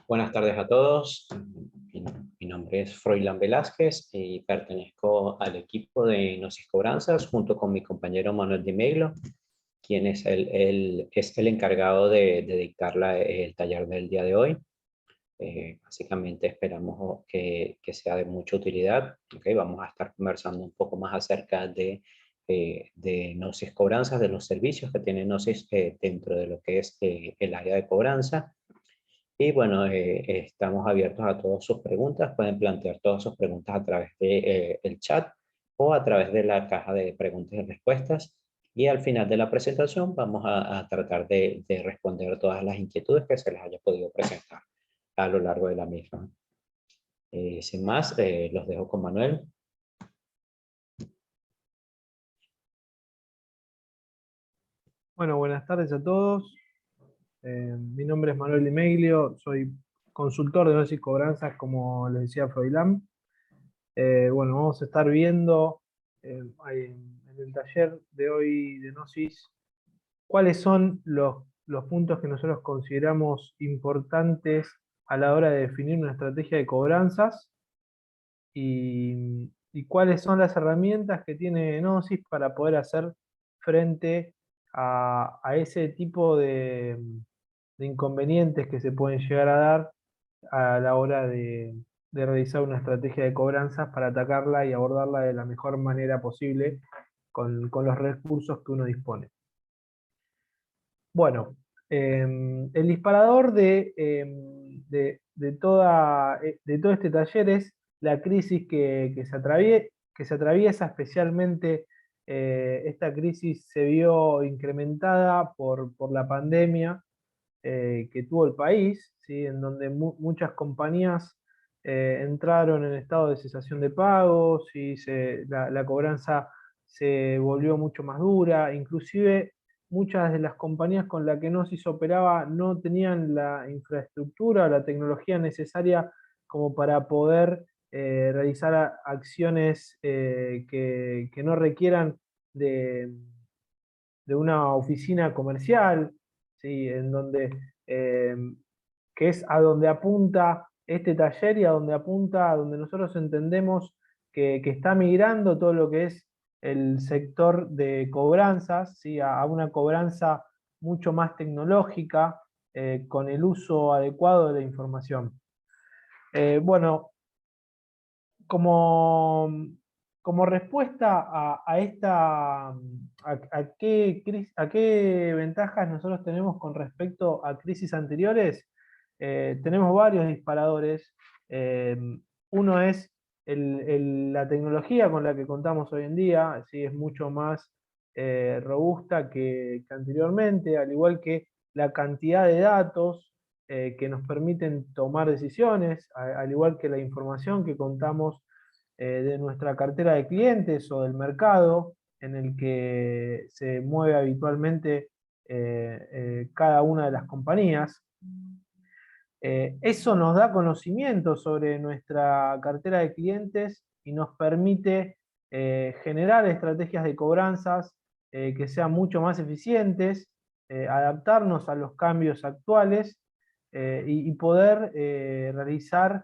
Buenas tardes a todos. Mi nombre es Froilán Velázquez y pertenezco al equipo de Gnosis Cobranzas junto con mi compañero Manuel Di Meglo, quien es el encargado de dictar el taller del día de hoy. Básicamente esperamos que sea de mucha utilidad. Okay, vamos a estar conversando un poco más acerca de Gnosis Cobranzas, de los servicios que tiene Gnosis dentro de lo que es el área de cobranza. Y bueno, estamos abiertos a todas sus preguntas. Pueden plantear todas sus preguntas a través de, el chat o a través de la caja de preguntas y respuestas. Y al final de la presentación vamos a tratar de responder todas las inquietudes que se les haya podido presentar a lo largo de la misma. Sin más, los dejo con Manuel. Bueno, buenas tardes a todos. Mi nombre es Manuel Di Meglio, soy consultor de Gnosis Cobranzas, como les decía Froilán. Bueno, vamos a estar viendo en el taller de hoy de Gnosis cuáles son los puntos que nosotros consideramos importantes a la hora de definir una estrategia de cobranzas y cuáles son las herramientas que tiene Gnosis para poder hacer frente a ese tipo de inconvenientes que se pueden llegar a dar a la hora de realizar una estrategia de cobranzas para atacarla y abordarla de la mejor manera posible con los recursos que uno dispone. Bueno, el disparador de todo este taller es la crisis que se atraviesa, especialmente esta crisis se vio incrementada por la pandemia que tuvo el país, ¿sí? En donde muchas compañías entraron en estado de cesación de pagos y la cobranza se volvió mucho más dura, inclusive muchas de las compañías con las que Gnosis operaba no tenían la infraestructura o la tecnología necesaria como para poder realizar acciones que no requieran de, de una oficina comercial, ¿sí? En donde, que es a donde apunta este taller y a donde apunta, a donde nosotros entendemos que está migrando todo lo que es el sector de cobranzas, ¿sí? A una cobranza mucho más tecnológica, con el uso adecuado de la información. Bueno, como, como respuesta a qué ventajas nosotros tenemos con respecto a crisis anteriores, tenemos varios disparadores. Eh, Uno es la tecnología con la que contamos hoy en día, ¿sí? Es mucho más robusta que anteriormente, al igual que la cantidad de datos que nos permiten tomar decisiones, al igual que la información que contamos de nuestra cartera de clientes o del mercado en el que se mueve habitualmente cada una de las compañías. Eso nos da conocimiento sobre nuestra cartera de clientes y nos permite generar estrategias de cobranzas que sean mucho más eficientes, adaptarnos a los cambios actuales y poder realizar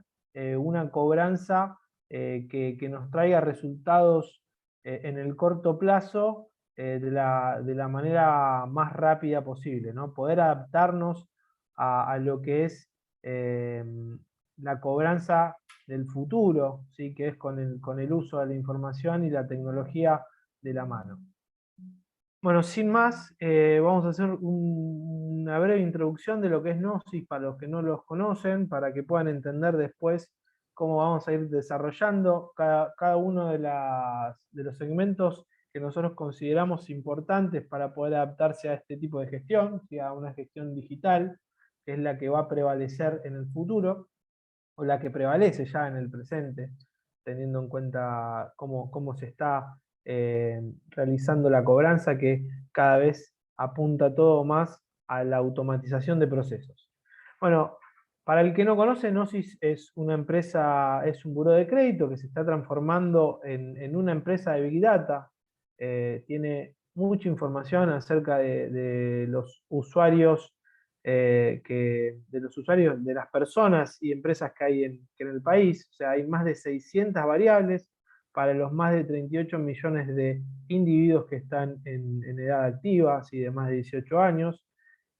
una cobranza que nos traiga resultados en el corto plazo de la manera más rápida posible, ¿no? Poder adaptarnos a lo que es eh, la cobranza del futuro, ¿sí? Que es con el uso de la información y la tecnología de la mano. Bueno, sin más, vamos a hacer una breve introducción de lo que es Gnosis para los que no los conocen, para que puedan entender después cómo vamos a ir desarrollando cada uno de los segmentos que nosotros consideramos importantes para poder adaptarse a este tipo de gestión, ¿sí? A una gestión digital, que es la que va a prevalecer en el futuro, o la que prevalece ya en el presente, teniendo en cuenta cómo se está realizando la cobranza, que cada vez apunta todo más a la automatización de procesos. Bueno, para el que no conoce, Gnosis es una empresa, es un buró de crédito que se está transformando en una empresa de Big Data. Tiene mucha información acerca de los usuarios los usuarios, de las personas y empresas que hay en el país. O sea, hay más de 600 variables para los más de 38 millones de individuos que están en edad activa, así de más de 18 años,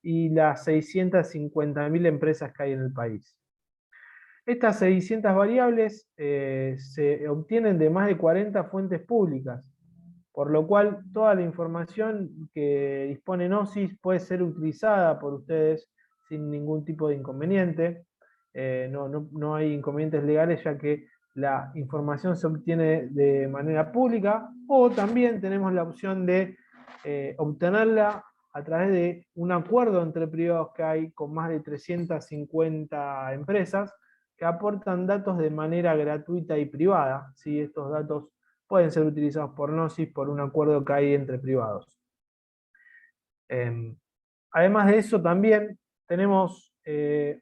y las 650.000 empresas que hay en el país. Estas 600 variables se obtienen de más de 40 fuentes públicas, por lo cual toda la información que dispone Gnosis puede ser utilizada por ustedes sin ningún tipo de inconveniente. No hay inconvenientes legales, ya que la información se obtiene de manera pública, o también tenemos la opción de obtenerla a través de un acuerdo entre privados que hay con más de 350 empresas que aportan datos de manera gratuita y privada. ¿Sí? Estos datos pueden ser utilizados por Gnosis por un acuerdo que hay entre privados. Además de eso, también tenemos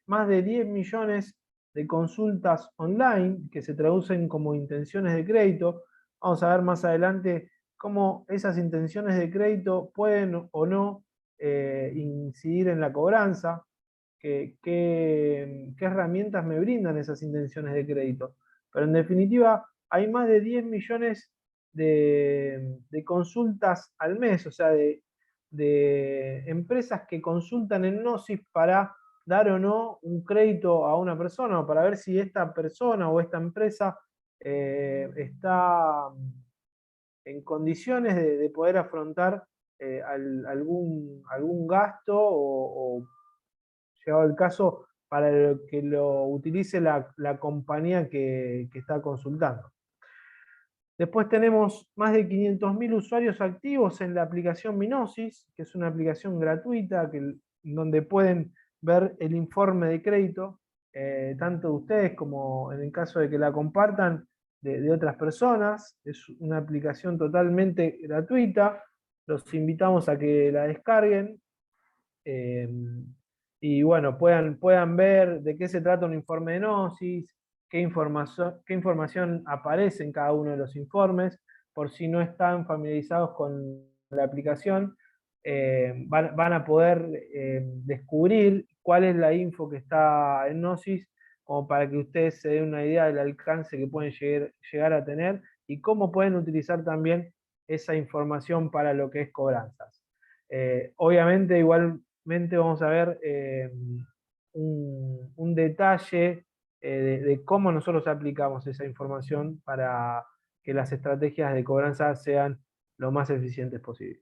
más de 10 millones de consultas online que se traducen como intenciones de crédito. Vamos a ver más adelante cómo esas intenciones de crédito pueden o no incidir en la cobranza, qué herramientas me brindan esas intenciones de crédito. Pero en definitiva, hay más de 10 millones de consultas al mes, o sea, de empresas que consultan en Gnosis para dar o no un crédito a una persona, o para ver si esta persona o esta empresa está en condiciones de poder afrontar algún gasto o llegado el caso, para que lo utilice la compañía que está consultando. Después tenemos más de 500.000 usuarios activos en la aplicación Minosis, que es una aplicación gratuita donde pueden ver el informe de crédito, tanto de ustedes como en el caso de que la compartan de otras personas. Es una aplicación totalmente gratuita. Los invitamos a que la descarguen. Y bueno, puedan ver de qué se trata un informe de Gnosis, qué información aparece en cada uno de los informes, por si no están familiarizados con la aplicación, van a poder descubrir cuál es la info que está en Gnosis, como para que ustedes se den una idea del alcance que pueden llegar a tener y cómo pueden utilizar también esa información para lo que es cobranzas. Obviamente, igualmente vamos a ver un detalle de cómo nosotros aplicamos esa información para que las estrategias de cobranza sean lo más eficientes posible.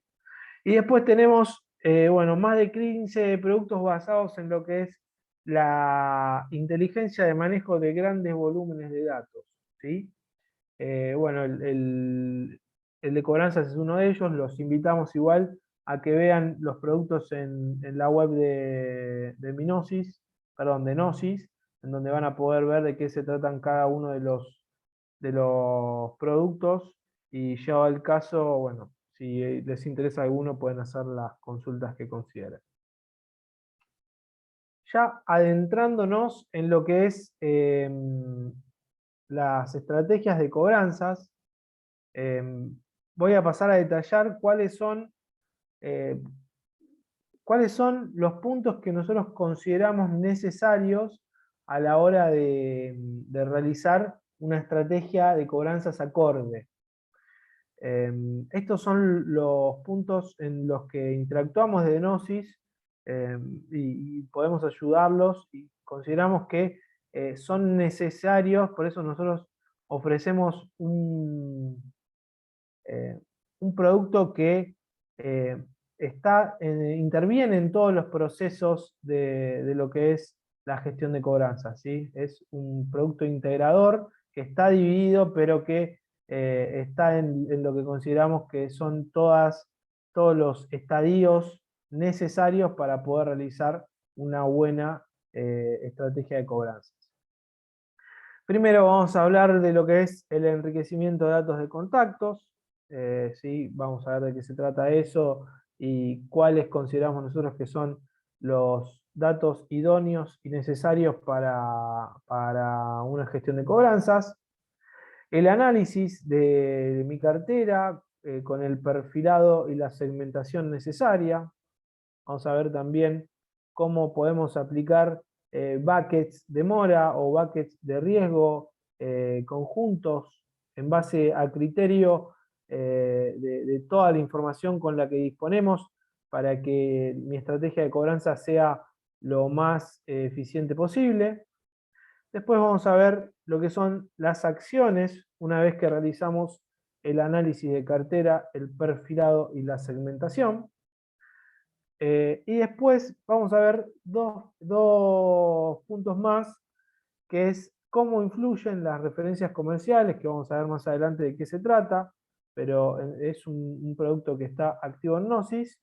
Y después tenemos, bueno, más de 15 productos basados en lo que es la inteligencia de manejo de grandes volúmenes de datos, ¿sí? Bueno, el de cobranzas es uno de ellos. Los invitamos igual a que vean los productos en la web de Minosis, perdón, de Gnosis, en donde van a poder ver de qué se tratan cada uno de los productos, y llegado el caso, bueno, si les interesa alguno pueden hacer las consultas que consideren. Ya adentrándonos en lo que es las estrategias de cobranzas, voy a pasar a detallar cuáles son los puntos que nosotros consideramos necesarios a la hora de realizar una estrategia de cobranzas acorde. Estos son los puntos en los que interactuamos de Gnosis y podemos ayudarlos, y consideramos que son necesarios. Por eso nosotros ofrecemos un producto que interviene en todos los procesos de lo que es la gestión de cobranzas, ¿sí? Es un producto integrador que está dividido, pero que está en lo que consideramos que son todos los estadios necesarios para poder realizar una buena estrategia de cobranzas. Primero vamos a hablar de lo que es el enriquecimiento de datos de contactos. ¿Sí? Vamos a ver de qué se trata eso y cuáles consideramos nosotros que son los datos idóneos y necesarios para una gestión de cobranzas. El análisis de mi cartera con el perfilado y la segmentación necesaria. Vamos a ver también cómo podemos aplicar buckets de mora o buckets de riesgo conjuntos en base al criterio de toda la información con la que disponemos para que mi estrategia de cobranza sea lo más eficiente posible. Después vamos a ver lo que son las acciones una vez que realizamos el análisis de cartera, el perfilado y la segmentación. Y después vamos a ver dos puntos más, que es cómo influyen las referencias comerciales, que vamos a ver más adelante de qué se trata, pero es un producto que está activo en Gnosis,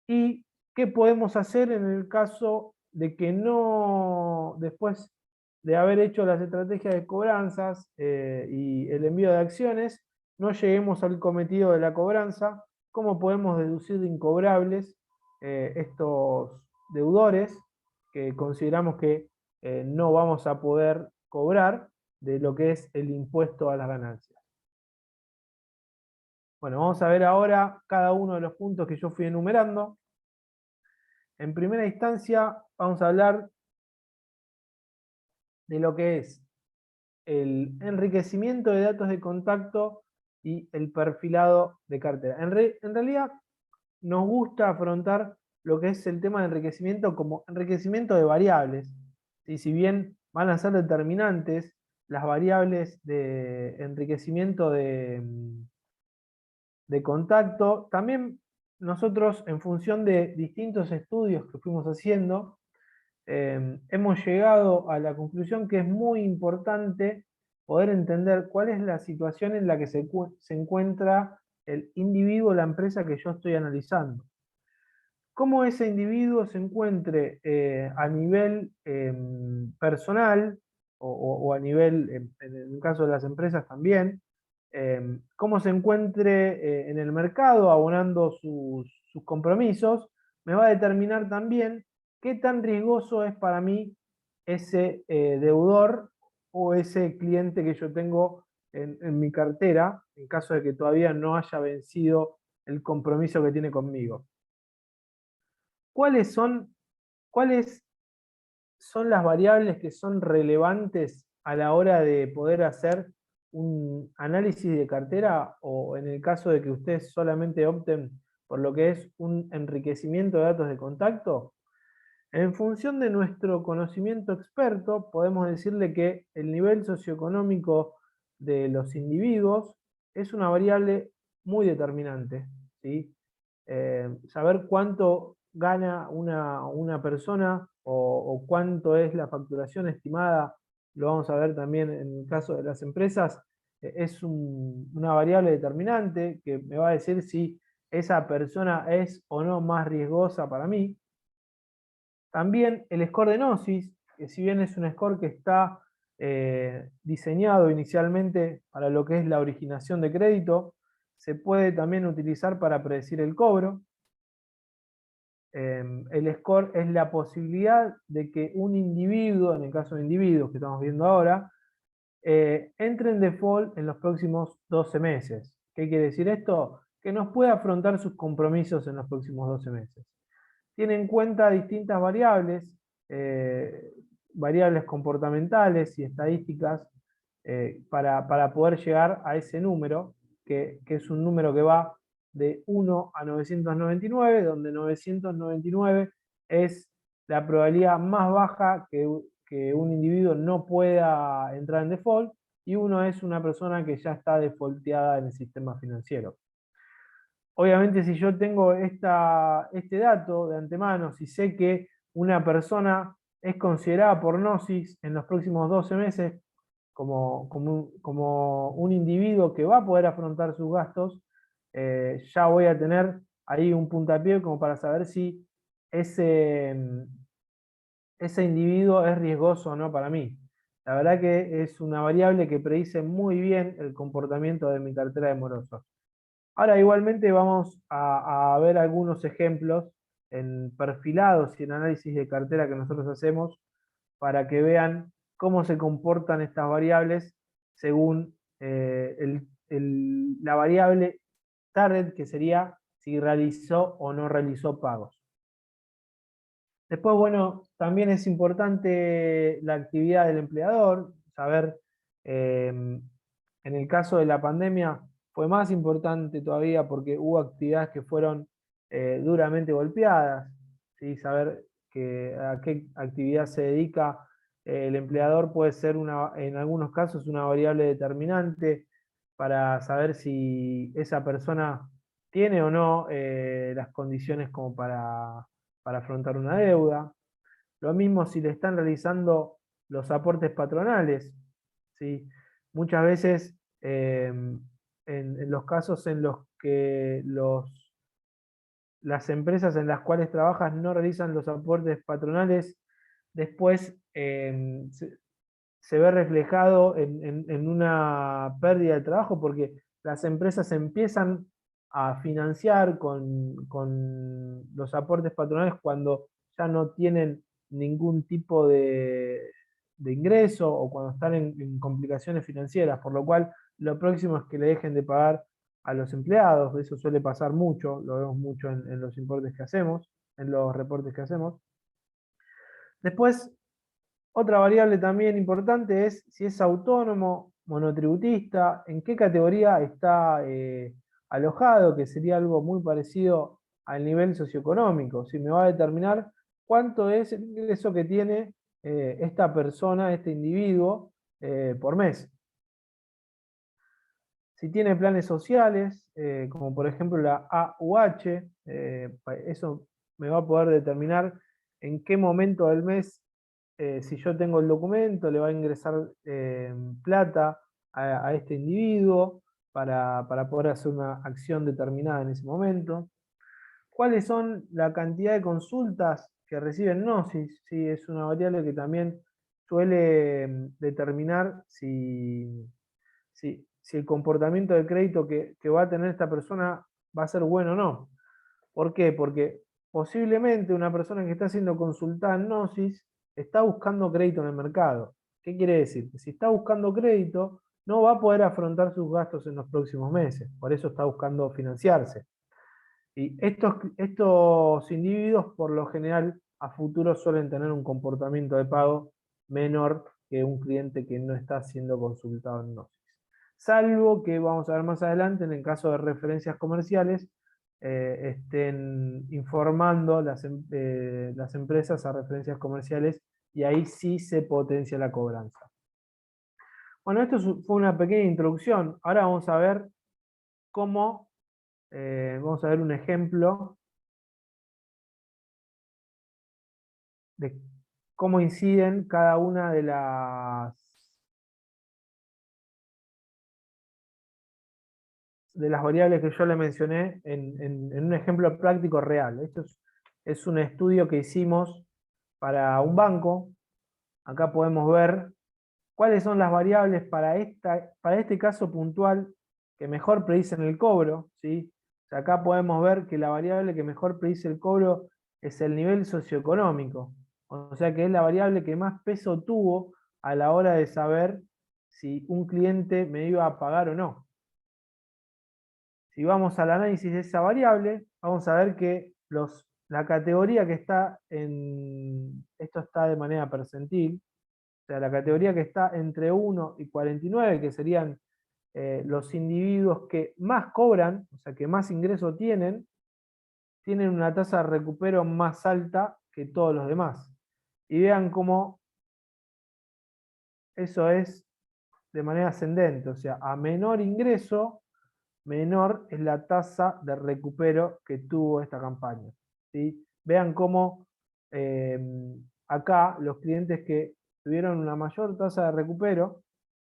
y qué podemos hacer en el caso de que no, después de haber hecho las estrategias de cobranzas y el envío de acciones, no lleguemos al cometido de la cobranza, cómo podemos deducir de incobrables estos deudores que consideramos que no vamos a poder cobrar de lo que es el impuesto a las ganancias. Bueno, vamos a ver ahora cada uno de los puntos que yo fui enumerando. En primera instancia, vamos a hablar de lo que es el enriquecimiento de datos de contacto y el perfilado de cartera. En realidad, nos gusta afrontar lo que es el tema de enriquecimiento como enriquecimiento de variables. Y si bien van a ser determinantes las variables de enriquecimiento de contacto, también nosotros, en función de distintos estudios que fuimos haciendo, hemos llegado a la conclusión que es muy importante poder entender cuál es la situación en la que se encuentra el individuo o la empresa que yo estoy analizando. Cómo ese individuo se encuentre a nivel personal o a nivel, en el caso de las empresas también, cómo se encuentre en el mercado abonando sus compromisos, me va a determinar también qué tan riesgoso es para mí ese deudor o ese cliente que yo tengo en mi cartera, en caso de que todavía no haya vencido el compromiso que tiene conmigo. ¿Cuáles son las variables que son relevantes a la hora de poder hacer un análisis de cartera, o en el caso de que ustedes solamente opten por lo que es un enriquecimiento de datos de contacto? En función de nuestro conocimiento experto, podemos decirle que el nivel socioeconómico de los individuos es una variable muy determinante, ¿sí? Saber cuánto gana una persona o cuánto es la facturación estimada, lo vamos a ver también en el caso de las empresas, es una variable determinante que me va a decir si esa persona es o no más riesgosa para mí. También el score de Gnosis, que si bien es un score que está diseñado inicialmente para lo que es la originación de crédito, se puede también utilizar para predecir el cobro. El score es la posibilidad de que un individuo, en el caso de individuos que estamos viendo ahora, entre en default en los próximos 12 meses. ¿Qué quiere decir esto? Que nos puede afrontar sus compromisos en los próximos 12 meses. Tiene en cuenta distintas variables, variables comportamentales y estadísticas para poder llegar a ese número, que es un número que va de 1 a 999, donde 999 es la probabilidad más baja que un individuo no pueda entrar en default, y 1 es una persona que ya está defaulteada en el sistema financiero. Obviamente, si yo tengo este dato de antemano, si sé que una persona es considerada por Gnosis en los próximos 12 meses como un individuo que va a poder afrontar sus gastos, ya voy a tener ahí un puntapié como para saber si ese individuo es riesgoso o no para mí. La verdad que es una variable que predice muy bien el comportamiento de mi cartera de morosos. Ahora igualmente vamos a ver algunos ejemplos en perfilados y en análisis de cartera que nosotros hacemos para que vean cómo se comportan estas variables según la variable target, que sería si realizó o no realizó pagos. Después, bueno, también es importante la actividad del empleador, saber, en el caso de la pandemia fue más importante todavía porque hubo actividades que fueron duramente golpeadas, ¿sí? Saber a qué actividad se dedica el empleador puede ser en algunos casos una variable determinante para saber si esa persona tiene o no las condiciones como para afrontar una deuda. Lo mismo si le están realizando los aportes patronales, ¿sí? Muchas veces, en los casos en los que las empresas en las cuales trabajas no realizan los aportes patronales, después se ve reflejado en una pérdida de trabajo porque las empresas empiezan a financiar con los aportes patronales cuando ya no tienen ningún tipo de ingreso o cuando están en complicaciones financieras, por lo cual lo próximo es que le dejen de pagar a los empleados. Eso suele pasar mucho, lo vemos mucho en los importes que hacemos, en los reportes que hacemos. Después, otra variable también importante es si es autónomo, monotributista, en qué categoría está alojado, que sería algo muy parecido al nivel socioeconómico. Si me va a determinar cuánto es el ingreso que tiene esta persona, este individuo, por mes. Si tiene planes sociales, como por ejemplo la AUH, eso me va a poder determinar en qué momento del mes, si yo tengo el documento, le va a ingresar plata a este individuo para poder hacer una acción determinada en ese momento. ¿Cuáles son la cantidad de consultas que reciben Gnosis? Sí, es una variable que también suele determinar si el comportamiento de crédito que va a tener esta persona va a ser bueno o no. ¿Por qué? Porque posiblemente una persona que está siendo consultada en Gnosis está buscando crédito en el mercado. ¿Qué quiere decir? Que si está buscando crédito, no va a poder afrontar sus gastos en los próximos meses. Por eso está buscando financiarse. Y estos individuos, por lo general, a futuro suelen tener un comportamiento de pago menor que un cliente que no está siendo consultado en Gnosis. Salvo que, vamos a ver más adelante, en el caso de referencias comerciales, estén informando las empresas a referencias comerciales y ahí sí se potencia la cobranza. Bueno, esto fue una pequeña introducción. Ahora vamos a ver cómo, vamos a ver un ejemplo de cómo inciden cada una de las variables que yo le mencioné en un ejemplo práctico real. Esto es un estudio que hicimos para un banco. Acá podemos ver cuáles son las variables para este caso puntual que mejor predicen el cobro, ¿sí? O sea, acá podemos ver que la variable que mejor predice el cobro es el nivel socioeconómico. O sea que es la variable que más peso tuvo a la hora de saber si un cliente me iba a pagar o no. Si vamos al análisis de esa variable, vamos a ver que la categoría que está esto está de manera percentil, o sea, la categoría que está entre 1 y 49, que serían los individuos que más cobran, o sea, que más ingreso tienen una tasa de recupero más alta que todos los demás. Y vean cómo eso es de manera ascendente, o sea, a menor ingreso, menor es la tasa de recupero que tuvo esta campaña. ¿Sí? Vean cómo eh, acá los clientes que tuvieron una mayor tasa de recupero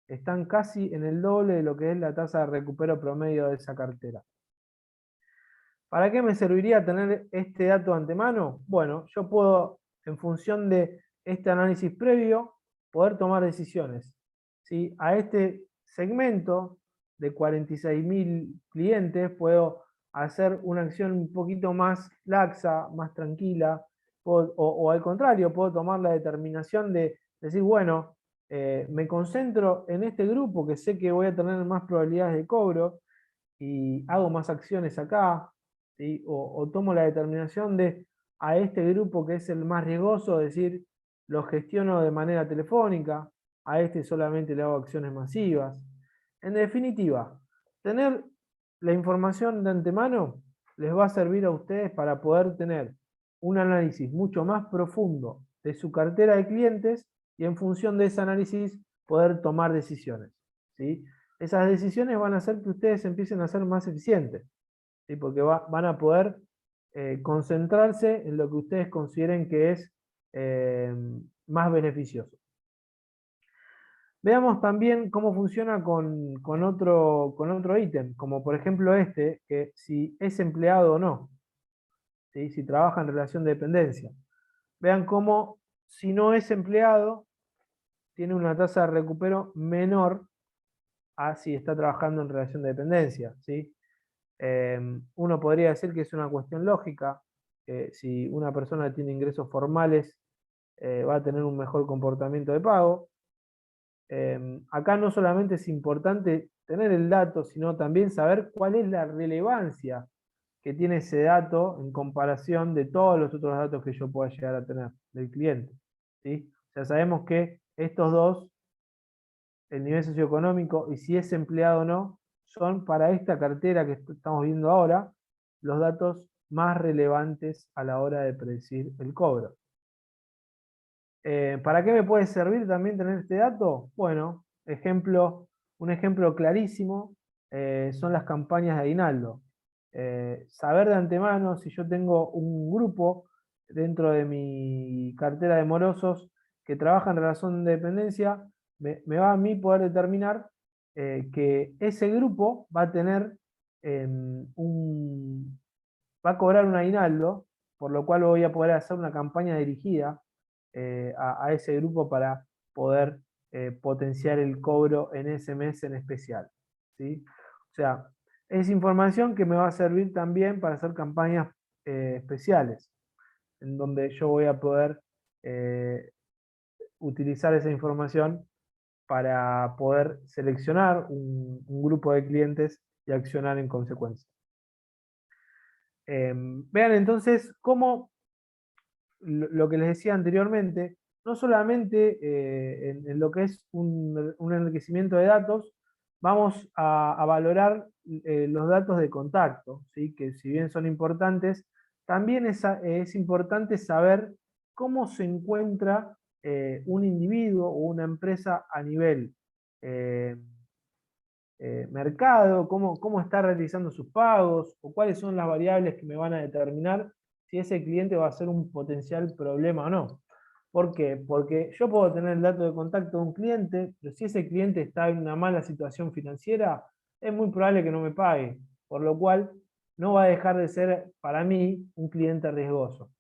están casi en el doble de lo que es la tasa de recupero promedio de esa cartera. ¿Para qué me serviría tener este dato de antemano? Bueno, yo puedo, en función de este análisis previo, poder tomar decisiones. ¿Sí? A este segmento de 46.000 clientes puedo hacer una acción un poquito más laxa, más tranquila, o al contrario, puedo tomar la determinación de decir, bueno, me concentro en este grupo que sé que voy a tener más probabilidades de cobro y hago más acciones acá, ¿sí? O tomo la determinación de a este grupo que es el más riesgoso, es decir, lo gestiono de manera telefónica, a este solamente le hago acciones masivas. En definitiva, tener la información de antemano les va a servir a ustedes para poder tener un análisis mucho más profundo de su cartera de clientes y en función de ese análisis poder tomar decisiones, ¿sí? Esas decisiones van a hacer que ustedes empiecen a ser más eficientes, ¿sí? Porque van a poder concentrarse en lo que ustedes consideren que es más beneficioso. Veamos también cómo funciona con otro ítem, como por ejemplo este, que si es empleado o no, ¿sí? Si trabaja en relación de dependencia. Vean cómo si no es empleado, tiene una tasa de recupero menor a si está trabajando en relación de dependencia, ¿sí? Uno podría decir que es una cuestión lógica, si una persona tiene ingresos formales, va a tener un mejor comportamiento de pago. Acá no solamente es importante tener el dato, sino también saber cuál es la relevancia que tiene ese dato en comparación de todos los otros datos que yo pueda llegar a tener del cliente, ¿sí? O sea, sabemos que estos dos, el nivel socioeconómico y si es empleado o no, son para esta cartera que estamos viendo ahora los datos más relevantes a la hora de predecir el cobro. ¿Para qué me puede servir también tener este dato? Bueno, un ejemplo clarísimo son las campañas de aguinaldo. Saber de antemano si yo tengo un grupo dentro de mi cartera de morosos que trabaja en relación de dependencia, me va a mí poder determinar que ese grupo va a tener va a cobrar un aguinaldo, por lo cual voy a poder hacer una campaña dirigida a ese grupo para poder potenciar el cobro en ese mes en especial, ¿sí? O sea, es información que me va a servir también para hacer campañas especiales, en donde yo voy a poder utilizar esa información para poder seleccionar un grupo de clientes y accionar en consecuencia. Vean entonces cómo lo que les decía anteriormente, no solamente en lo que es un enriquecimiento de datos, vamos a valorar los datos de contacto, ¿sí? Que si bien son importantes, también es importante saber cómo se encuentra un individuo o una empresa a nivel eh, mercado, cómo está realizando sus pagos, o cuáles son las variables que me van a determinar si ese cliente va a ser un potencial problema o no. ¿Por qué? Porque yo puedo tener el dato de contacto de un cliente, pero si ese cliente está en una mala situación financiera, es muy probable que no me pague, por lo cual no va a dejar de ser para mí un cliente riesgoso.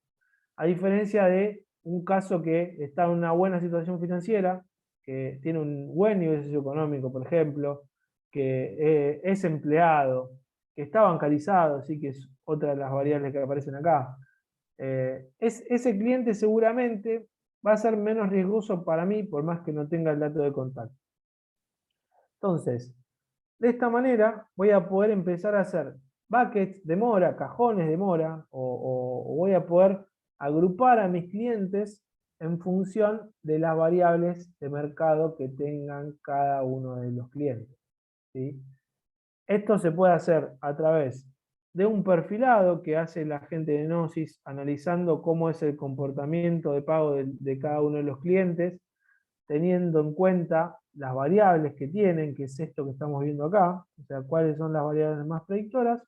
A diferencia de un caso que está en una buena situación financiera, que tiene un buen nivel socioeconómico, por ejemplo, que es empleado, que está bancarizado, así que es otra de las variables que aparecen acá. Ese cliente seguramente va a ser menos riesgoso para mí, por más que no tenga el dato de contacto. Entonces, de esta manera voy a poder empezar a hacer buckets de mora, cajones de mora, o voy a poder agrupar a mis clientes en función de las variables de mercado que tengan cada uno de los clientes, ¿sí? Esto se puede hacer a través de un perfilado que hace la gente de Gnosis analizando cómo es el comportamiento de pago de cada uno de los clientes, teniendo en cuenta las variables que tienen, que es esto que estamos viendo acá, o sea, cuáles son las variables más predictoras,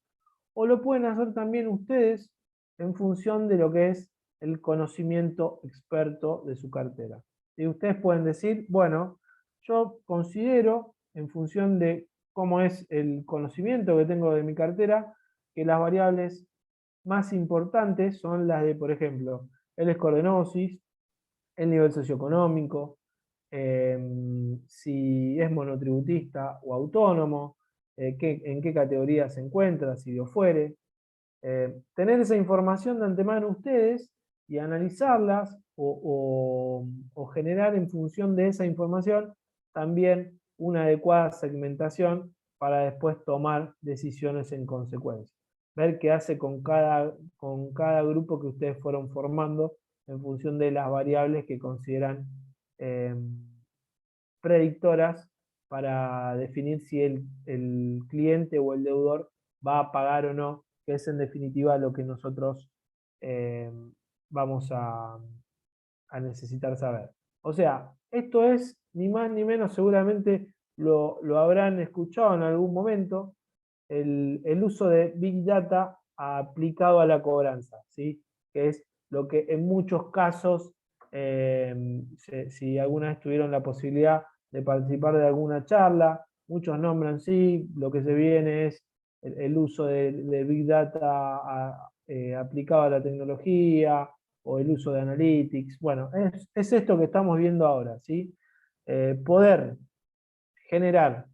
o lo pueden hacer también ustedes en función de lo que es el conocimiento experto de su cartera. Y ustedes pueden decir, bueno, yo considero, en función de cómo es el conocimiento que tengo de mi cartera, que las variables más importantes son las de, por ejemplo, el score de Gnosis, el nivel socioeconómico, si es monotributista o autónomo, en qué categoría se encuentra, si lo fuere. Tener esa información de antemano ustedes y analizarlas o generar en función de esa información también una adecuada segmentación para después tomar decisiones en consecuencia. ver qué hace con cada grupo que ustedes fueron formando en función de las variables que consideran predictoras para definir si el cliente o el deudor va a pagar o no, que es en definitiva lo que nosotros vamos a necesitar saber. O sea, esto es ni más ni menos, seguramente lo habrán escuchado en algún momento, el uso de Big Data aplicado a la cobranza, ¿sí? Que es lo que en muchos casos, si alguna vez tuvieron la posibilidad de participar de alguna charla, muchos nombran, sí, lo que se viene es el uso de Big Data aplicado a la tecnología, o el uso de Analytics. Bueno, es esto que estamos viendo ahora, ¿sí? Poder generar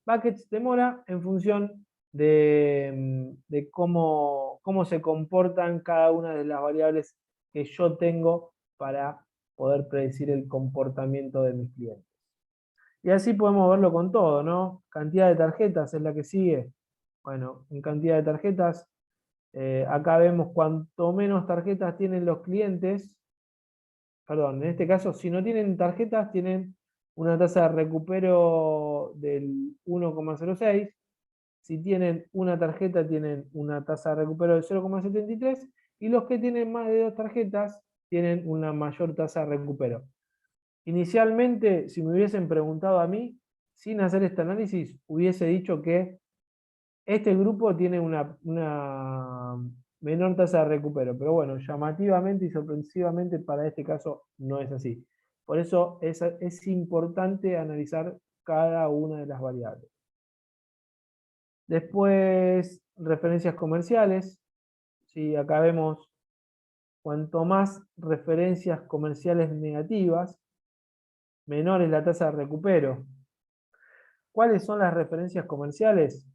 buckets de mora en función de cómo se comportan cada una de las variables que yo tengo para poder predecir el comportamiento de mis clientes. Y así podemos verlo con todo, ¿no? Cantidad de tarjetas es la que sigue. Bueno, en cantidad de tarjetas, acá vemos cuanto menos tarjetas tienen los clientes, perdón, en este caso, si no tienen tarjetas, tienen una tasa de recupero del 1,06. Si tienen una tarjeta, tienen una tasa de recupero del 0,73. Y los que tienen más de 2 tarjetas, tienen una mayor tasa de recupero. Inicialmente, si me hubiesen preguntado a mí, sin hacer este análisis, hubiese dicho que este grupo tiene una menor tasa de recupero, pero bueno, llamativamente y sorpresivamente para este caso no es así. Por eso es importante analizar cada una de las variables. Después, referencias comerciales. ¿Sí? Acá vemos cuanto más referencias comerciales negativas, menor es la tasa de recupero. ¿Cuáles son las referencias comerciales?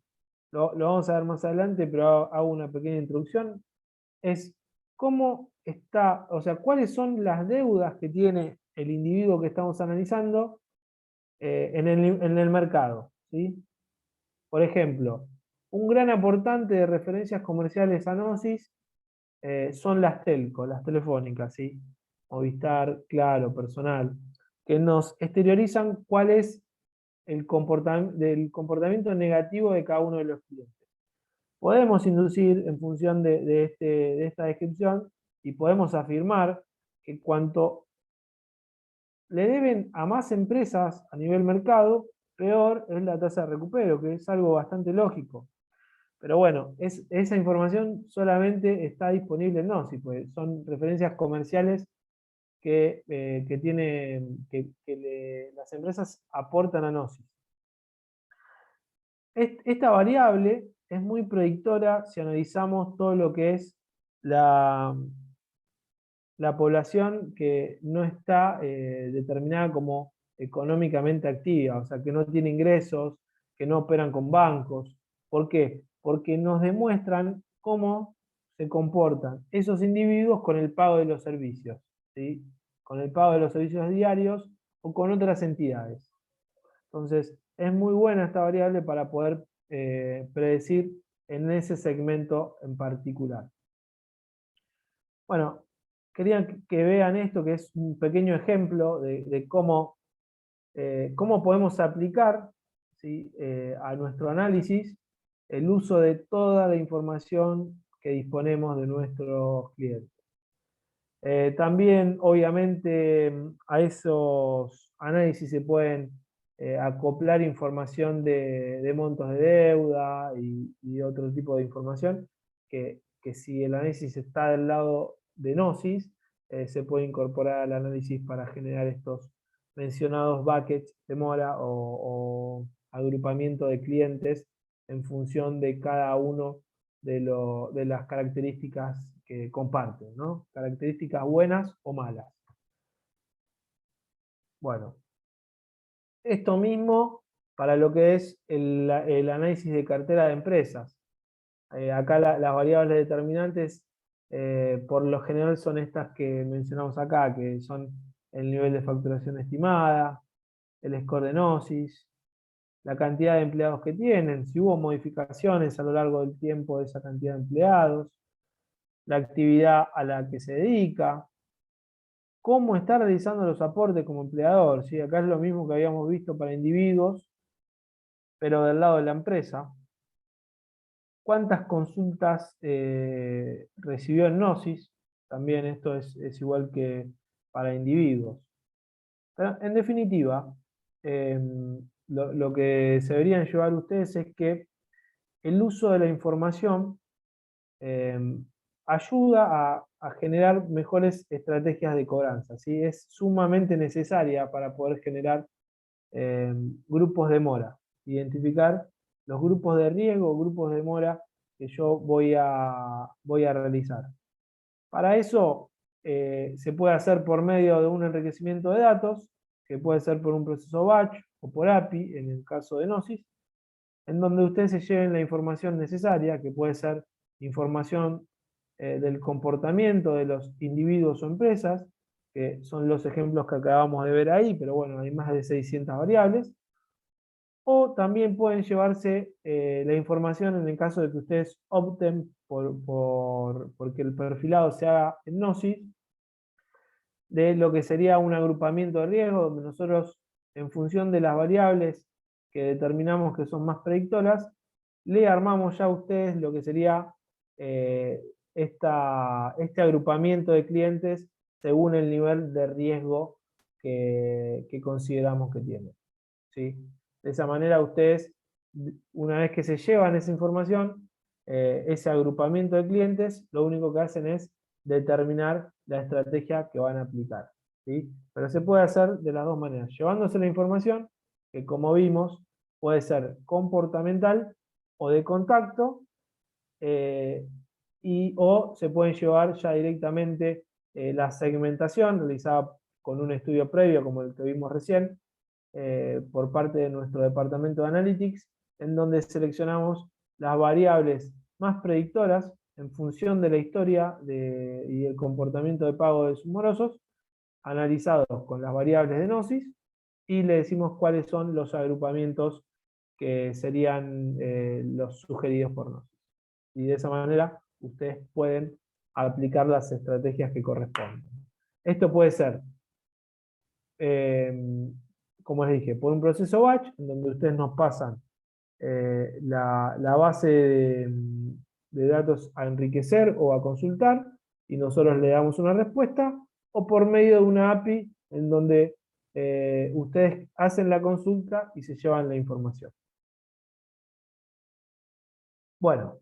Lo vamos a ver más adelante, pero hago una pequeña introducción. Es cómo está, o sea, cuáles son las deudas que tiene el individuo que estamos analizando en el mercado, ¿sí? Por ejemplo, un gran aportante de referencias comerciales a Gnosis son las telco, las telefónicas, ¿sí? Movistar, Claro, Personal, que nos exteriorizan cuál es el comportamiento negativo de cada uno de los clientes. Podemos inducir en función de esta descripción y podemos afirmar que cuanto le deben a más empresas a nivel mercado, peor es la tasa de recupero, que es algo bastante lógico. Pero bueno, esa información solamente está disponible en Gnosis, pues son referencias comerciales que las empresas aportan a Gnosis. Esta variable es muy predictora si analizamos todo lo que es la población que no está determinada como económicamente activa, o sea, que no tiene ingresos, que no operan con bancos. ¿Por qué? Porque nos demuestran cómo se comportan esos individuos con el pago de los servicios, ¿sí? Con el pago de los servicios diarios o con otras entidades. Entonces, es muy buena esta variable para poder predecir en ese segmento en particular. Bueno, quería que vean esto, que es un pequeño ejemplo de cómo podemos aplicar, ¿sí? A nuestro análisis el uso de toda la información que disponemos de nuestros clientes. También, obviamente, a esos análisis se pueden acoplar información de montos de deuda y otro tipo de información que si el análisis está del lado de Gnosis, se puede incorporar al análisis para generar estos mencionados buckets de mora o agrupamiento de clientes en función de cada uno de las características que comparten, ¿no? Características buenas o malas. Bueno, esto mismo para lo que es el análisis de cartera de empresas. Acá las variables determinantes por lo general son estas que mencionamos acá, que son el nivel de facturación estimada, el score de Gnosis, la cantidad de empleados que tienen, si hubo modificaciones a lo largo del tiempo de esa cantidad de empleados, la actividad a la que se dedica, cómo está realizando los aportes como empleador. ¿Sí? Acá es lo mismo que habíamos visto para individuos, pero del lado de la empresa. ¿Cuántas consultas recibió en Gnosis? También esto es igual que para individuos. Pero, en definitiva, lo que se deberían llevar ustedes es que el uso de la información ayuda a generar mejores estrategias de cobranza. ¿Sí? Es sumamente necesaria para poder generar grupos de mora, identificar los grupos de riesgo, grupos de mora que yo voy a realizar. Para eso se puede hacer por medio de un enriquecimiento de datos, que puede ser por un proceso batch o por API, en el caso de Gnosis, en donde ustedes se lleven la información necesaria, que puede ser información del comportamiento de los individuos o empresas, que son los ejemplos que acabamos de ver ahí, pero bueno, hay más de 600 variables. O también pueden llevarse la información en el caso de que ustedes opten porque el perfilado se haga en Gnosis, de lo que sería un agrupamiento de riesgo, donde nosotros, en función de las variables que determinamos que son más predictoras, le armamos ya a ustedes lo que sería este agrupamiento de clientes según el nivel de riesgo que consideramos que tienen. ¿Sí? De esa manera ustedes, una vez que se llevan esa información, ese agrupamiento de clientes, lo único que hacen es determinar la estrategia que van a aplicar. ¿Sí? Pero se puede hacer de las dos maneras, llevándose la información, que como vimos, puede ser comportamental o de contacto, o se pueden llevar ya directamente la segmentación realizada con un estudio previo, como el que vimos recién, por parte de nuestro departamento de Analytics, en donde seleccionamos las variables más predictoras en función de la historia y el comportamiento de pago de sus morosos, analizados con las variables de Gnosis, y le decimos cuáles son los agrupamientos que serían los sugeridos por Gnosis. Y de esa manera ustedes pueden aplicar las estrategias que corresponden. Esto puede ser como les dije, por un proceso batch, en donde ustedes nos pasan la base de datos a enriquecer o a consultar, y nosotros le damos una respuesta, o por medio de una API, en donde ustedes hacen la consulta y se llevan la información. Bueno,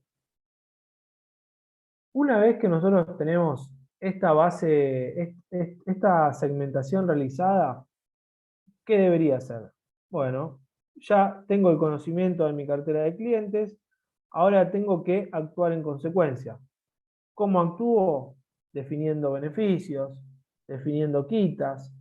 una vez que nosotros tenemos esta base, esta segmentación realizada, ¿qué debería hacer? Bueno, ya tengo el conocimiento de mi cartera de clientes, ahora tengo que actuar en consecuencia. ¿Cómo actúo? Definiendo beneficios, definiendo quitas,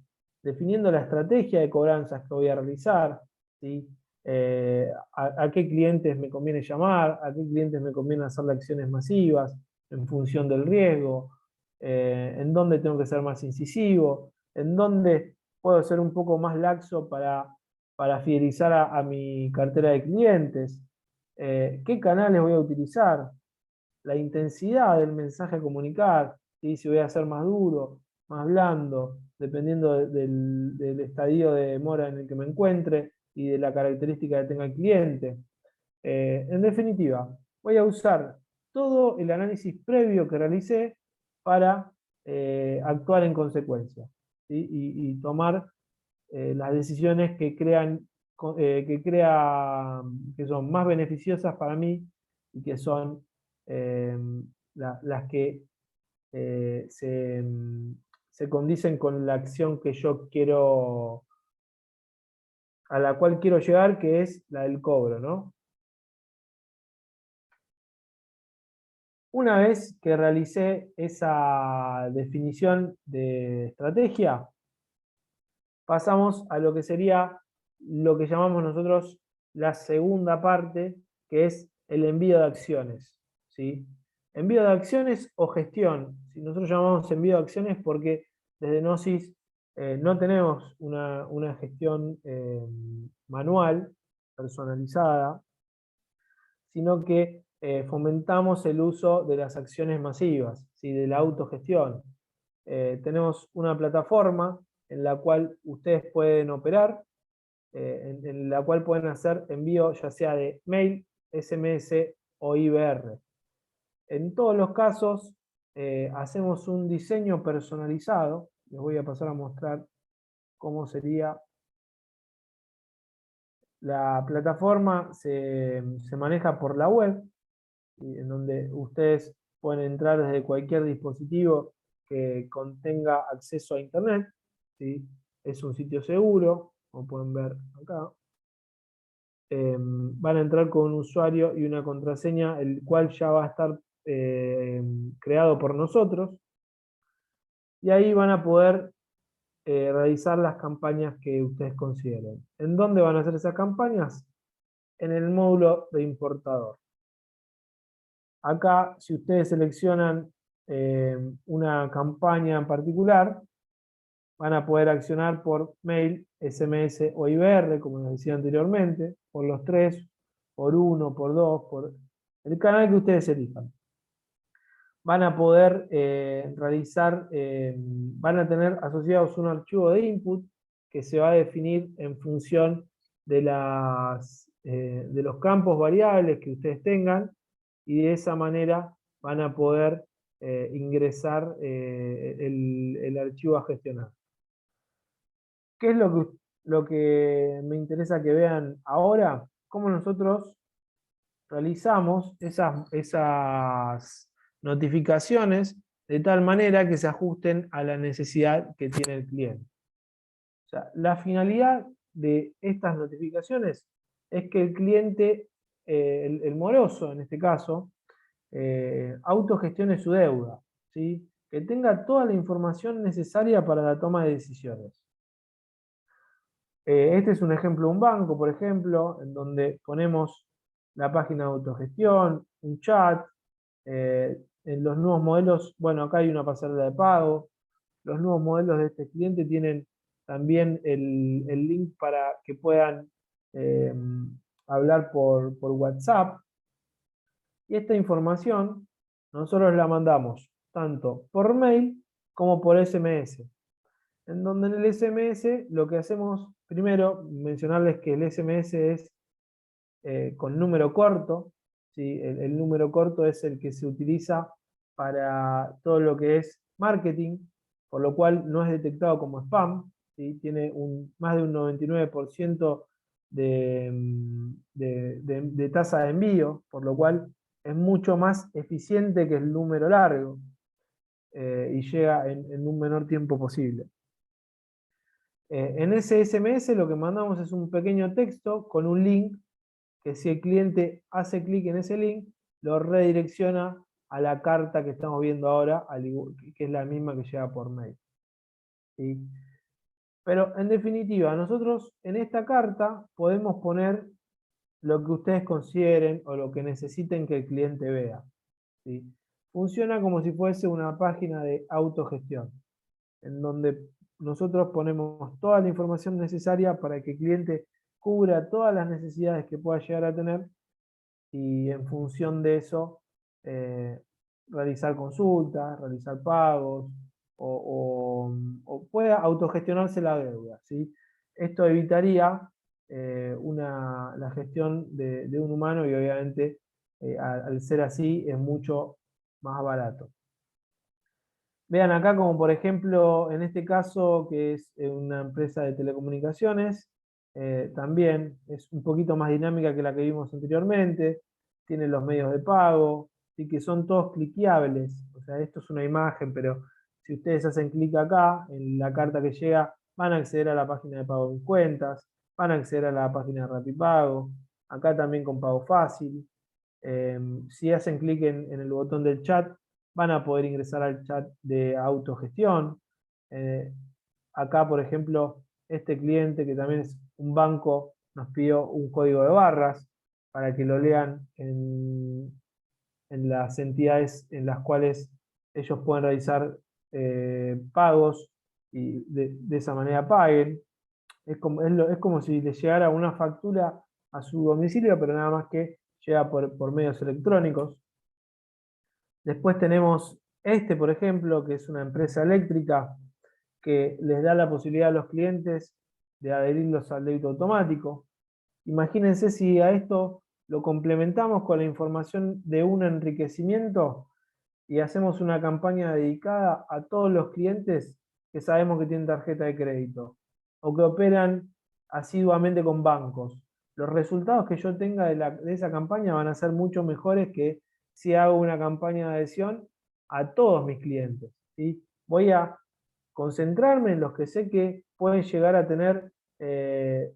definiendo la estrategia de cobranzas que voy a realizar, ¿sí? A qué clientes me conviene llamar, a qué clientes me conviene hacer acciones masivas en función del riesgo, en dónde tengo que ser más incisivo, en dónde puedo ser un poco más laxo para fidelizar a mi cartera de clientes, qué canales voy a utilizar, la intensidad del mensaje a comunicar, ¿sí? Si voy a ser más duro, más blando, dependiendo del estadio de demora en el que me encuentre y de la característica que tenga el cliente. En definitiva, voy a usar todo el análisis previo que realicé para actuar en consecuencia, ¿sí? Y tomar las decisiones que son más beneficiosas para mí y que son las que se condicen con la acción que yo quiero, a la cual quiero llegar, que es la del cobro, ¿no? Una vez que realicé esa definición de estrategia, pasamos a lo que sería lo que llamamos nosotros la segunda parte, que es el envío de acciones, ¿sí? Envío de acciones o gestión. Si nosotros llamamos envío de acciones porque desde Gnosis no tenemos una gestión manual, personalizada, sino que fomentamos el uso de las acciones masivas, ¿sí? De la autogestión. Tenemos una plataforma en la cual ustedes pueden operar, en la cual pueden hacer envío ya sea de mail, SMS o IBR. En todos los casos hacemos un diseño personalizado. Les voy a pasar a mostrar cómo sería. La plataforma se maneja por la web, en donde ustedes pueden entrar desde cualquier dispositivo que contenga acceso a Internet, ¿sí? Es un sitio seguro, como pueden ver acá. Van a entrar con un usuario y una contraseña, el cual ya va a estar creado por nosotros, y ahí van a poder realizar las campañas que ustedes consideren. ¿En dónde van a hacer esas campañas? En el módulo de importador. Acá, si ustedes seleccionan una campaña en particular, van a poder accionar por mail, SMS o IBR, como les decía anteriormente, por los 3, por 1, por 2, por el canal que ustedes elijan. Van a poder van a tener asociados un archivo de input que se va a definir en función de los campos variables que ustedes tengan, y de esa manera van a poder ingresar el archivo a gestionar. ¿Qué es lo que me interesa que vean ahora? Cómo nosotros realizamos esas notificaciones de tal manera que se ajusten a la necesidad que tiene el cliente. O sea, la finalidad de estas notificaciones es que el cliente, el moroso en este caso, autogestione su deuda, ¿sí? Que tenga toda la información necesaria para la toma de decisiones. Este es un ejemplo de un banco, por ejemplo, en donde ponemos la página de autogestión, un chat. En los nuevos modelos, bueno, acá hay una pasarela de pago. Los nuevos modelos de este cliente tienen también el link para que puedan hablar por WhatsApp. Y esta información nosotros la mandamos tanto por mail como por SMS. En donde en el SMS lo que hacemos, primero, mencionarles que el SMS es con número corto, ¿sí? El número corto es el que se utiliza para todo lo que es marketing, por lo cual no es detectado como spam, ¿sí? Tiene más de un 99% de tasa de envío, por lo cual es mucho más eficiente que el número largo y llega en un menor tiempo posible. En ese SMS lo que mandamos es un pequeño texto con un link que, si el cliente hace clic en ese link, lo redirecciona a la carta que estamos viendo ahora, que es la misma que llega por mail. ¿Sí? Pero en definitiva, nosotros en esta carta podemos poner lo que ustedes consideren o lo que necesiten que el cliente vea, ¿sí? Funciona como si fuese una página de autogestión, en donde nosotros ponemos toda la información necesaria para que el cliente cubra todas las necesidades que pueda llegar a tener, y en función de eso realizar consultas, realizar pagos o pueda autogestionarse la deuda, ¿sí? Esto evitaría la gestión de un humano, y obviamente al ser así es mucho más barato. Vean acá, como por ejemplo en este caso, que es una empresa de telecomunicaciones, también es un poquito más dinámica que la que vimos anteriormente. Tiene los medios de pago, y que son todos cliqueables. O sea, esto es una imagen, pero si ustedes hacen clic acá, en la carta que llega, van a acceder a la página de pago en cuentas, van a acceder a la página de Rapipago, acá también con pago fácil. Si hacen clic en el botón del chat, van a poder ingresar al chat de autogestión. Acá, por ejemplo, este cliente, que también es un banco, nos pidió un código de barras para que lo lean en las entidades en las cuales ellos pueden realizar pagos y de esa manera paguen. Es como si les llegara una factura a su domicilio, pero nada más que llega por medios electrónicos. Después tenemos por ejemplo, que es una empresa eléctrica que les da la posibilidad a los clientes de adherirlos al débito automático. Imagínense si a esto lo complementamos con la información de un enriquecimiento y hacemos una campaña dedicada a todos los clientes que sabemos que tienen tarjeta de crédito o que operan asiduamente con bancos. Los resultados que yo tenga de esa campaña van a ser mucho mejores que si hago una campaña de adhesión a todos mis clientes, ¿sí? Voy a concentrarme en los que sé que pueden llegar a tener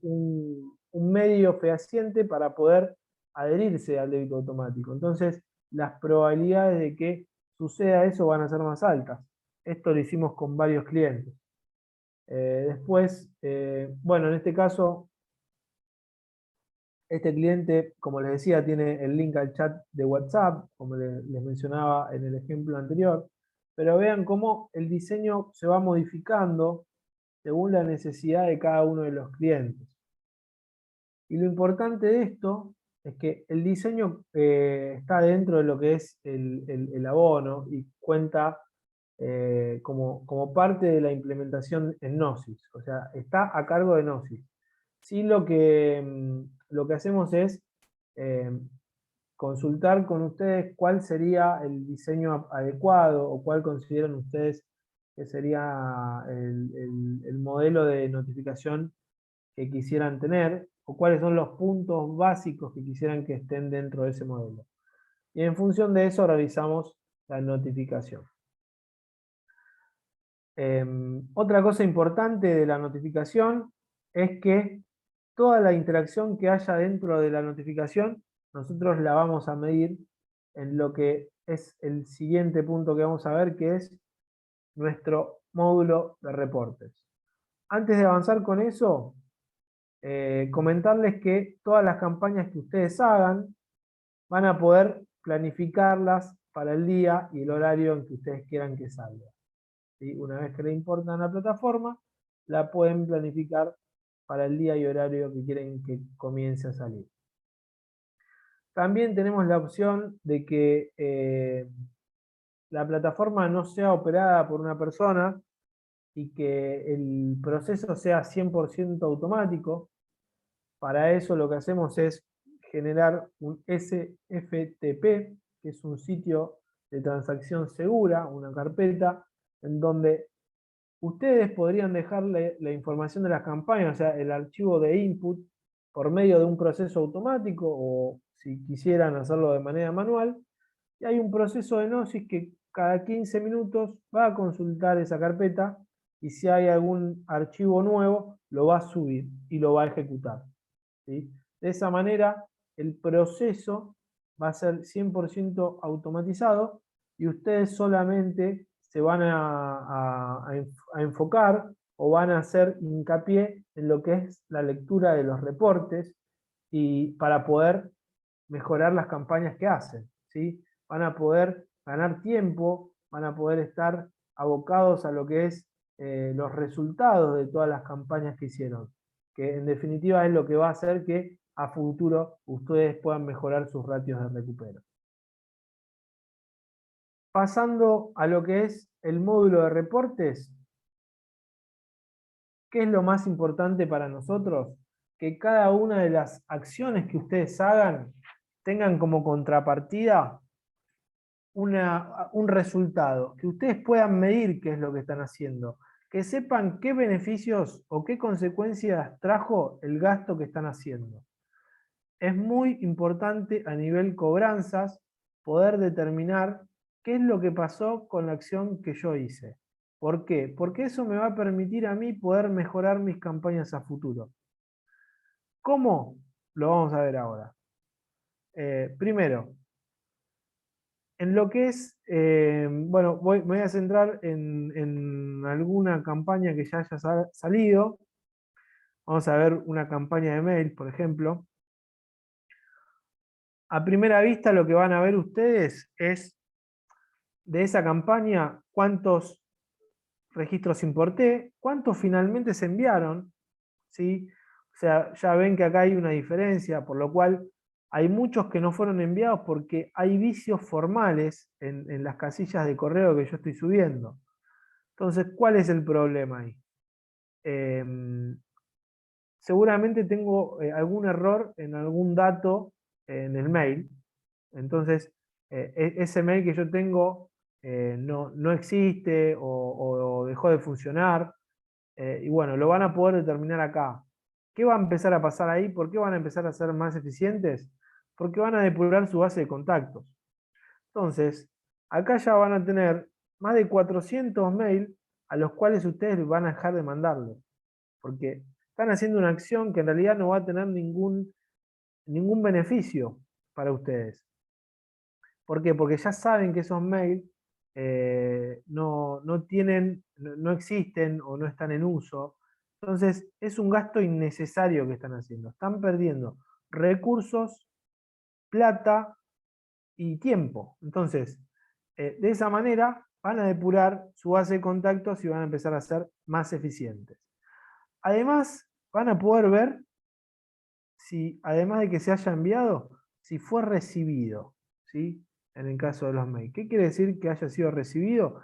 un medio fehaciente para poder adherirse al débito automático. Entonces, las probabilidades de que suceda eso van a ser más altas. Esto lo hicimos con varios clientes. Después, bueno, en este caso, este cliente, como les decía, tiene el link al chat de WhatsApp, como les mencionaba en el ejemplo anterior, pero vean cómo el diseño se va modificando según la necesidad de cada uno de los clientes. Y lo importante de esto es que el diseño está dentro de lo que es el abono y cuenta como parte de la implementación en Gnosis, o sea, está a cargo de Gnosis. Sí, lo que hacemos es consultar con ustedes cuál sería el diseño adecuado o cuál consideran ustedes que sería el modelo de notificación que quisieran tener o cuáles son los puntos básicos que quisieran que estén dentro de ese modelo. Y en función de eso realizamos la notificación. Otra cosa importante de la notificación es que toda la interacción que haya dentro de la notificación, nosotros la vamos a medir en lo que es el siguiente punto que vamos a ver, que es nuestro módulo de reportes. Antes de avanzar con eso, comentarles que todas las campañas que ustedes hagan van a poder planificarlas para el día y el horario en que ustedes quieran que salga. ¿Sí? Una vez que le importan la plataforma, la pueden planificar para el día y horario que quieren que comience a salir. También tenemos la opción de que la plataforma no sea operada por una persona y que el proceso sea 100% automático. Para eso lo que hacemos es generar un SFTP, que es un sitio de transacción segura, una carpeta, en donde ustedes podrían dejarle la información de las campañas, o sea, el archivo de input, por medio de un proceso automático, o si quisieran hacerlo de manera manual, y hay un proceso de Gnosis que cada 15 minutos va a consultar esa carpeta, y si hay algún archivo nuevo, lo va a subir y lo va a ejecutar. ¿Sí? De esa manera, el proceso va a ser 100% automatizado y ustedes solamente se van a enfocar o van a hacer hincapié en lo que es la lectura de los reportes y para poder mejorar las campañas que hacen. ¿Sí? Van a poder ganar tiempo, van a poder estar abocados a lo que es los resultados de todas las campañas que hicieron, que en definitiva es lo que va a hacer que a futuro ustedes puedan mejorar sus ratios de recupero. Pasando a lo que es el módulo de reportes, ¿qué es lo más importante para nosotros? Que cada una de las acciones que ustedes hagan tengan como contrapartida un resultado, que ustedes puedan medir qué es lo que están haciendo, que sepan qué beneficios o qué consecuencias trajo el gasto que están haciendo. Es muy importante a nivel cobranzas poder determinar qué es lo que pasó con la acción que yo hice. ¿Por qué? Porque eso me va a permitir a mí poder mejorar mis campañas a futuro. ¿Cómo? Lo vamos a ver ahora. Primero, en lo que es, bueno, me voy a centrar en alguna campaña que ya haya salido. Vamos a ver una campaña de mail, por ejemplo. A primera vista lo que van a ver ustedes es de esa campaña cuántos registros importé, cuántos finalmente se enviaron, ¿sí? sea, ya ven que acá hay una diferencia, por lo cual hay muchos que no fueron enviados porque hay vicios formales en las casillas de correo que yo estoy subiendo. Entonces, ¿cuál es el problema ahí? Seguramente tengo algún error en algún dato en el mail. Entonces, ese mail que yo tengo no existe o dejó de funcionar. Y bueno, lo van a poder determinar acá. ¿Qué va a empezar a pasar ahí? ¿Por qué van a empezar a ser más eficientes? Porque van a depurar su base de contactos. Entonces, acá ya van a tener más de 400 mails a los cuales ustedes van a dejar de mandarle. Porque están haciendo una acción que en realidad no va a tener ningún beneficio para ustedes. ¿Por qué? Porque ya saben que esos mails no existen o no están en uso. Entonces, es un gasto innecesario que están haciendo. Están perdiendo recursos, plata y tiempo. Entonces, de esa manera van a depurar su base de contactos y van a empezar a ser más eficientes. Además, van a poder ver si, además de que se haya enviado, si fue recibido, ¿sí? En el caso de los mails. ¿Qué quiere decir que haya sido recibido?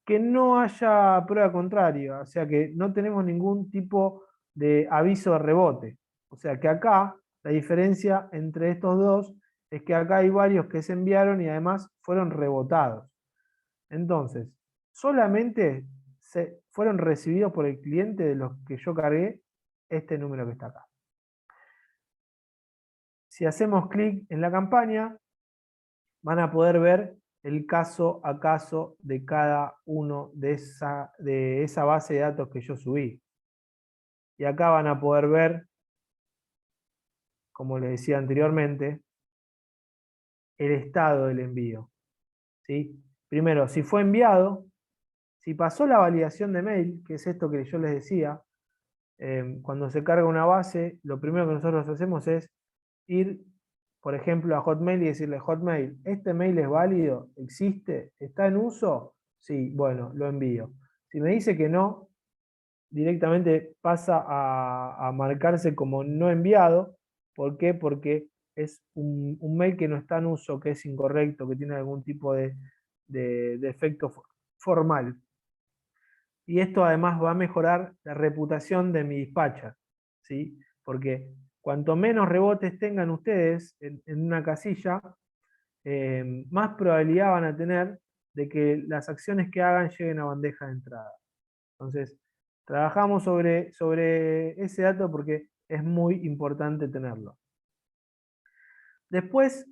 Que no haya prueba contraria, o sea que no tenemos ningún tipo de aviso de rebote. O sea que acá la diferencia entre estos dos es que acá hay varios que se enviaron y además fueron rebotados. Entonces, solamente fueron recibidos por el cliente de los que yo cargué este número que está acá. Si hacemos clic en la campaña, van a poder ver el caso a caso de cada uno de esa base de datos que yo subí. Y acá van a poder ver, como les decía anteriormente, el estado del envío. ¿Sí? Primero, si fue enviado, si pasó la validación de mail, que es esto que yo les decía, cuando se carga una base, lo primero que nosotros hacemos es ir, por ejemplo, a Hotmail y decirle, Hotmail, ¿este mail es válido? ¿Existe? ¿Está en uso? Sí, bueno, lo envío. Si me dice que no, directamente pasa a marcarse como no enviado. ¿Por qué? Porque es un mail que no está en uso, que es incorrecto, que tiene algún tipo de efecto formal. Y esto además va a mejorar la reputación de mi dispatcher, ¿sí? Porque cuanto menos rebotes tengan ustedes en una casilla, más probabilidad van a tener de que las acciones que hagan lleguen a bandeja de entrada. Entonces, trabajamos sobre ese dato porque es muy importante tenerlo. Después,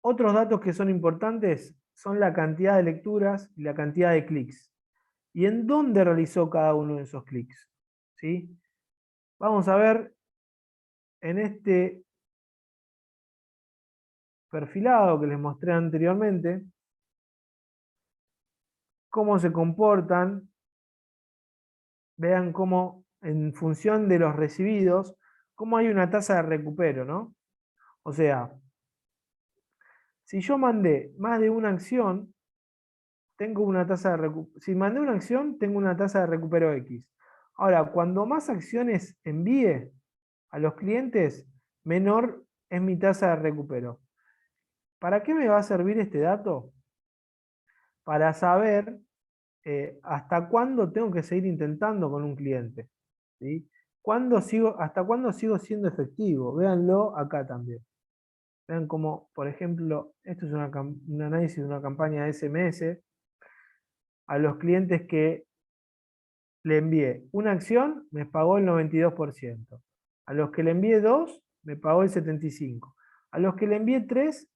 otros datos que son importantes son la cantidad de lecturas y la cantidad de clics. ¿Y en dónde realizó cada uno de esos clics? ¿Sí? Vamos a ver en este perfilado que les mostré anteriormente cómo se comportan. Vean cómo en función de los recibidos, cómo hay una tasa de recupero, ¿no? O sea, si yo mandé más de una acción, tengo una tasa de si mandé una acción, tengo una tasa de recupero X. Ahora, cuando más acciones envíe a los clientes, menor es mi tasa de recupero. ¿Para qué me va a servir este dato? Para saber hasta cuándo tengo que seguir intentando con un cliente. ¿Sí? ¿Hasta cuándo sigo siendo efectivo? Véanlo acá también. Vean como, por ejemplo, esto es un análisis de una campaña de SMS. A los clientes que le envié una acción, me pagó el 92%. A los que le envié dos, me pagó el 75%. A los que le envié tres,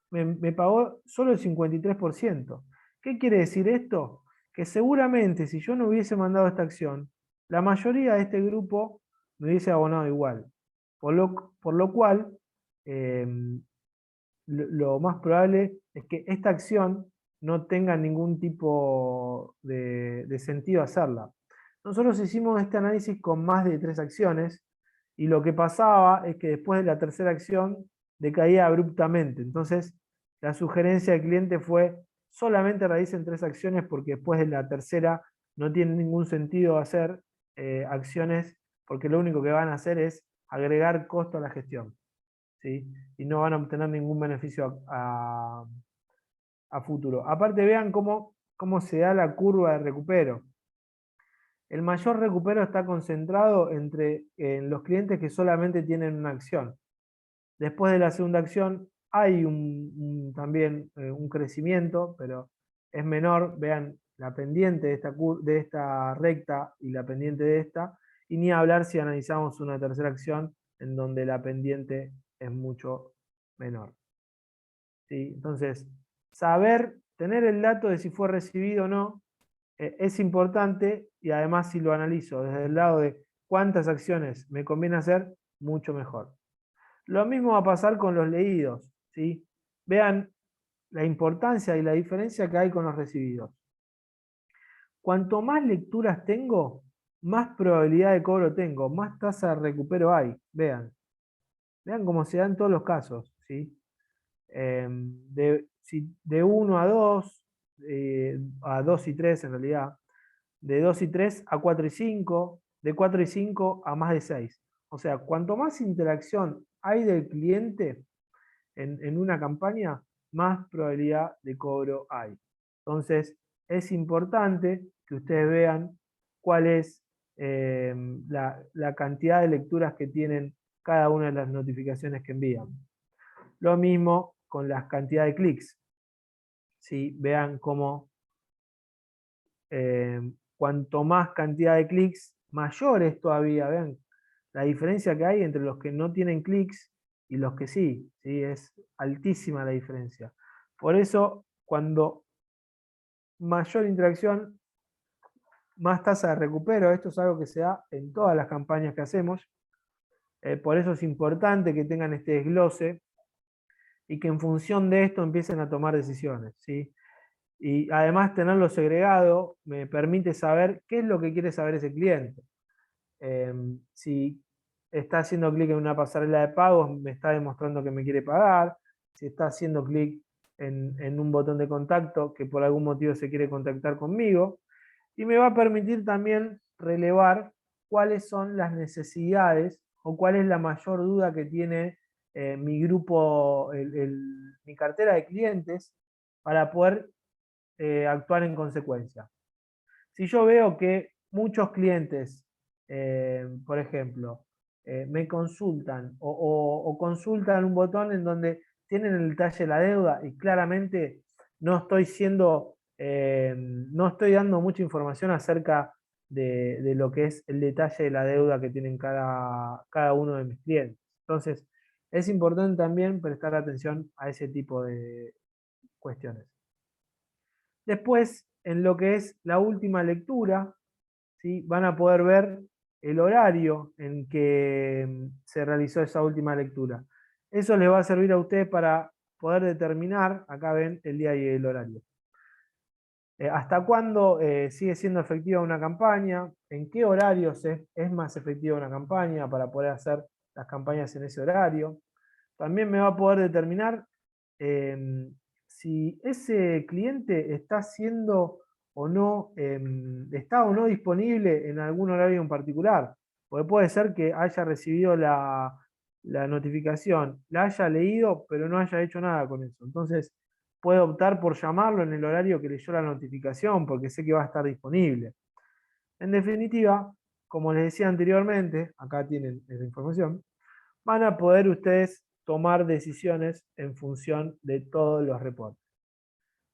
me pagó solo el 53%. ¿Qué quiere decir esto? Que seguramente si yo no hubiese mandado esta acción, la mayoría de este grupo me hubiese abonado igual. Por lo cual, lo más probable es que esta acción no tenga ningún tipo de sentido hacerla. Nosotros hicimos este análisis con más de 3 acciones y lo que pasaba es que después de la tercera acción decaía abruptamente. Entonces, la sugerencia del cliente fue solamente realicen 3 acciones porque después de la tercera no tiene ningún sentido hacer acciones porque lo único que van a hacer es agregar costo a la gestión, ¿sí? Y no van a obtener ningún beneficio a futuro. Aparte, vean cómo se da la curva de recupero. El mayor recupero está concentrado en los clientes que solamente tienen una acción. Después de la segunda acción hay también un crecimiento, pero es menor. Vean la pendiente de esta recta y la pendiente de esta, y ni hablar si analizamos una tercera acción en donde la pendiente es mucho menor. ¿Sí? Entonces, tener el dato de si fue recibido o no, es importante, y además si lo analizo desde el lado de cuántas acciones me conviene hacer, mucho mejor. Lo mismo va a pasar con los leídos, ¿sí? Vean la importancia y la diferencia que hay con los recibidos. Cuanto más lecturas tengo, más probabilidad de cobro tengo, más tasa de recupero hay. Vean cómo se da en todos los casos, ¿sí? De 1 a 2, a 2 y 3 en realidad, de 2 y 3 a 4 y 5, de 4 y 5 a más de 6. O sea, cuanto más interacción hay del cliente en una campaña, más probabilidad de cobro hay. Entonces, es importante que ustedes vean cuál es la cantidad de lecturas que tienen cada una de las notificaciones que envían. Lo mismo con las cantidades de clics. ¿Sí? Vean cómo cuanto más cantidad de clics, mayor es todavía. Vean la diferencia que hay entre los que no tienen clics y los que sí. ¿Sí? Es altísima la diferencia. Por eso, cuando mayor interacción, más tasa de recupero. Esto es algo que se da en todas las campañas que hacemos. Por eso es importante que tengan este desglose y que en función de esto empiecen a tomar decisiones, ¿sí? Y además tenerlo segregado me permite saber qué es lo que quiere saber ese cliente. Si está haciendo clic en una pasarela de pagos, me está demostrando que me quiere pagar. Si está haciendo clic en un botón de contacto, que por algún motivo se quiere contactar conmigo. Y me va a permitir también relevar cuáles son las necesidades o cuál es la mayor duda que tiene mi grupo, mi cartera de clientes, para poder actuar en consecuencia. Si yo veo que muchos clientes, por ejemplo, me consultan o consultan un botón en donde tienen el detalle de la deuda y claramente no estoy dando mucha información acerca de lo que es el detalle de la deuda que tienen cada uno de mis clientes. Entonces, es importante también prestar atención a ese tipo de cuestiones. Después, en lo que es la última lectura, ¿sí? Van a poder ver el horario en que se realizó esa última lectura. Eso les va a servir a ustedes para poder determinar, acá ven el día y el horario. ¿Hasta cuándo sigue siendo efectiva una campaña? ¿En qué horarios es más efectiva una campaña para poder hacer las campañas en ese horario? También me va a poder determinar si ese cliente está siendo o no, está o no disponible en algún horario en particular. Porque puede ser que haya recibido la notificación, la haya leído, pero no haya hecho nada con eso. Entonces, puedo optar por llamarlo en el horario que leyó la notificación, porque sé que va a estar disponible. En definitiva, como les decía anteriormente, acá tienen esa información, van a poder ustedes tomar decisiones en función de todos los reportes.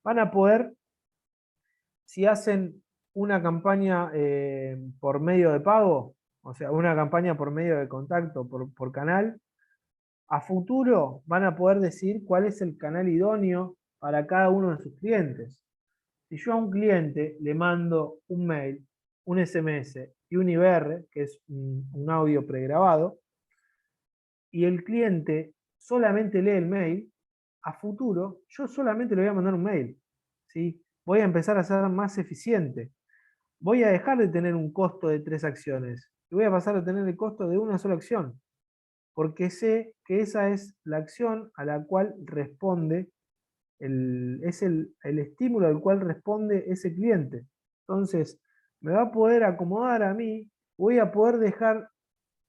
Van a poder, si hacen una campaña por medio de pago, o sea, una campaña por medio de contacto, por canal, a futuro van a poder decir cuál es el canal idóneo para cada uno de sus clientes. Si yo a un cliente le mando un mail, un SMS y un IBR, que es un audio pregrabado, y el cliente solamente lee el mail, a futuro yo solamente le voy a mandar un mail, ¿sí? Voy a empezar a ser más eficiente. Voy a dejar de tener un costo de 3 acciones y voy a pasar a tener el costo de una sola acción, porque sé que esa es la acción a la cual responde, es el estímulo al cual responde ese cliente. Entonces, me va a poder acomodar a mí, voy a poder dejar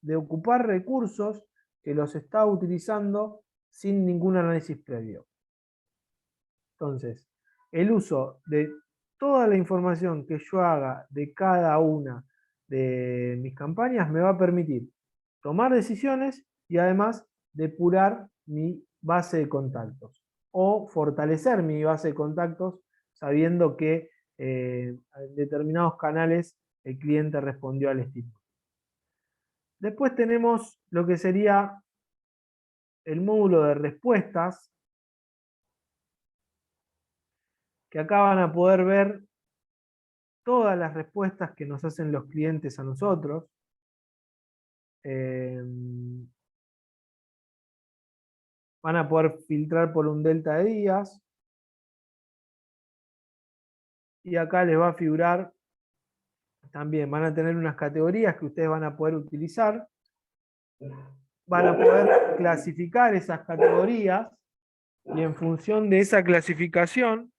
de ocupar recursos que los está utilizando sin ningún análisis previo. Entonces, el uso de toda la información que yo haga de cada una de mis campañas me va a permitir tomar decisiones y además depurar mi base de contactos o fortalecer mi base de contactos sabiendo que en determinados canales el cliente respondió al estímulo. Después tenemos lo que sería el módulo de respuestas, que acá van a poder ver todas las respuestas que nos hacen los clientes a nosotros. Van a poder filtrar por un delta de días. Y acá les va a figurar también, van a tener unas categorías que ustedes van a poder utilizar. Van a poder clasificar esas categorías y en función de esa clasificación,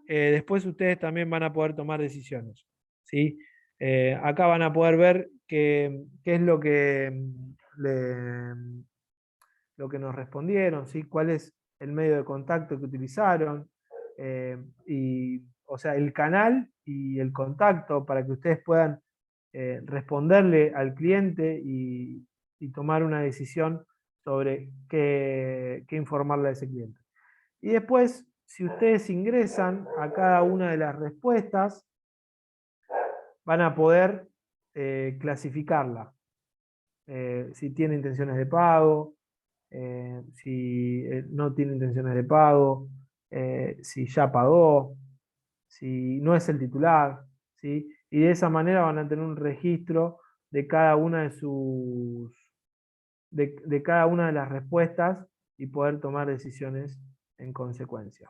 después ustedes también van a poder tomar decisiones, ¿sí? Acá van a poder ver qué es lo que nos respondieron, ¿sí? Cuál es el medio de contacto que utilizaron, o sea, el canal y el contacto para que ustedes puedan responderle al cliente y tomar una decisión sobre qué informarle a ese cliente. Y después, si ustedes ingresan a cada una de las respuestas, van a poder clasificarla. Si tiene intenciones de pago, si no tiene intenciones de pago, si ya pagó, si no es el titular, ¿sí? Y de esa manera van a tener un registro de cada una de sus de cada una de las respuestas y poder tomar decisiones en consecuencia.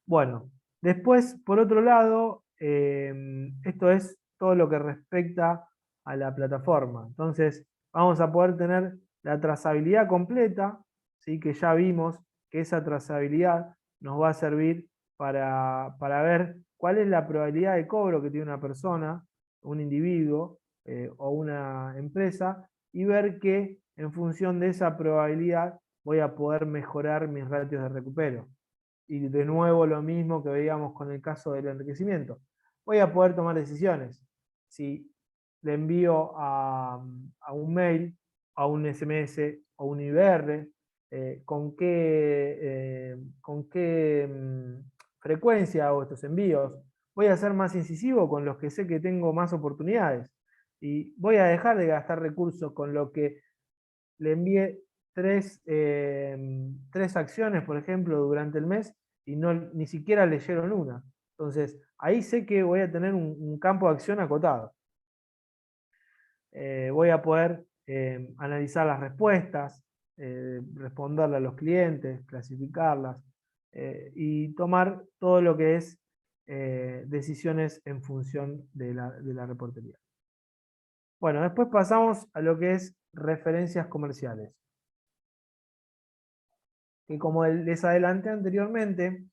Bueno, después, por otro lado, esto es todo lo que respecta a la plataforma. Entonces, vamos a poder tener la trazabilidad completa, ¿sí? Que ya vimos que esa trazabilidad nos va a servir para ver cuál es la probabilidad de cobro que tiene una persona, un individuo o una empresa, y ver que en función de esa probabilidad voy a poder mejorar mis ratios de recupero. Y de nuevo lo mismo que veíamos con el caso del enriquecimiento. Voy a poder tomar decisiones. Si le envío a un mail, a un SMS o un IBR, con qué frecuencia hago estos envíos. Voy a ser más incisivo con los que sé que tengo más oportunidades. Y voy a dejar de gastar recursos con lo que le envié tres acciones, por ejemplo, durante el mes y ni siquiera leyeron una. Entonces, ahí sé que voy a tener un campo de acción acotado. Voy a poder analizar las respuestas, responderle a los clientes, clasificarlas y tomar todo lo que es decisiones en función de la reportería. Bueno, después pasamos a lo que es referencias comerciales. Que como les adelanté anteriormente,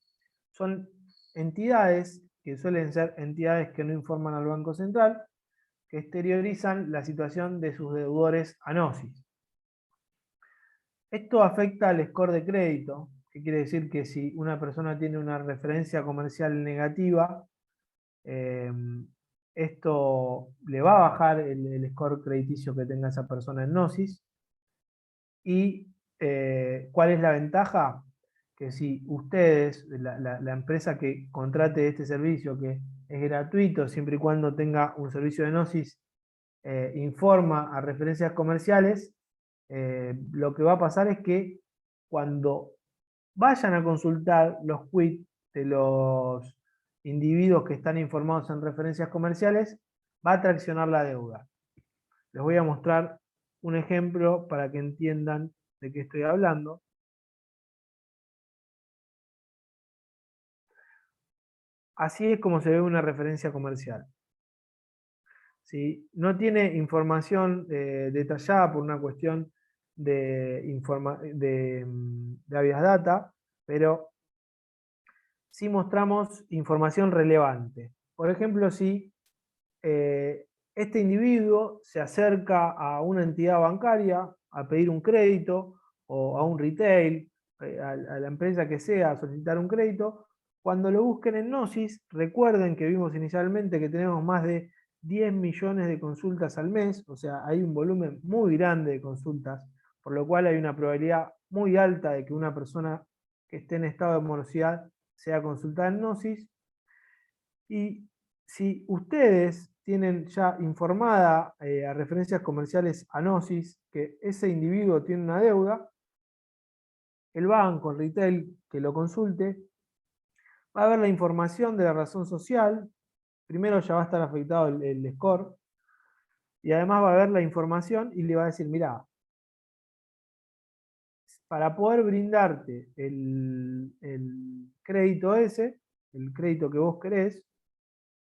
son entidades que suelen ser entidades que no informan al Banco Central, que exteriorizan la situación de sus deudores a Gnosis. Esto afecta al score de crédito, que quiere decir que si una persona tiene una referencia comercial negativa, esto le va a bajar el score crediticio que tenga esa persona en Gnosis. ¿Y cuál es la ventaja? Que si ustedes, la empresa que contrate este servicio, que es gratuito siempre y cuando tenga un servicio de Gnosis, informa a referencias comerciales, lo que va a pasar es que cuando vayan a consultar los quits de los individuos que están informados en referencias comerciales, va a traccionar la deuda. Les voy a mostrar un ejemplo para que entiendan de qué estoy hablando. Así es como se ve una referencia comercial. ¿Sí? No tiene información detallada por una cuestión de habeas data, pero sí mostramos información relevante. Por ejemplo, si este individuo se acerca a una entidad bancaria a pedir un crédito o a un retail, a la empresa que sea, a solicitar un crédito. Cuando lo busquen en Gnosis, recuerden que vimos inicialmente que tenemos más de 10 millones de consultas al mes, o sea, hay un volumen muy grande de consultas, por lo cual hay una probabilidad muy alta de que una persona que esté en estado de morosidad sea consultada en Gnosis. Y si ustedes tienen ya informada a referencias comerciales a Gnosis que ese individuo tiene una deuda, el banco, el retail que lo consulte, va a ver la información de la razón social. Primero ya va a estar afectado el score, y además va a ver la información y le va a decir, mira, para poder brindarte el crédito ese, el crédito que vos querés,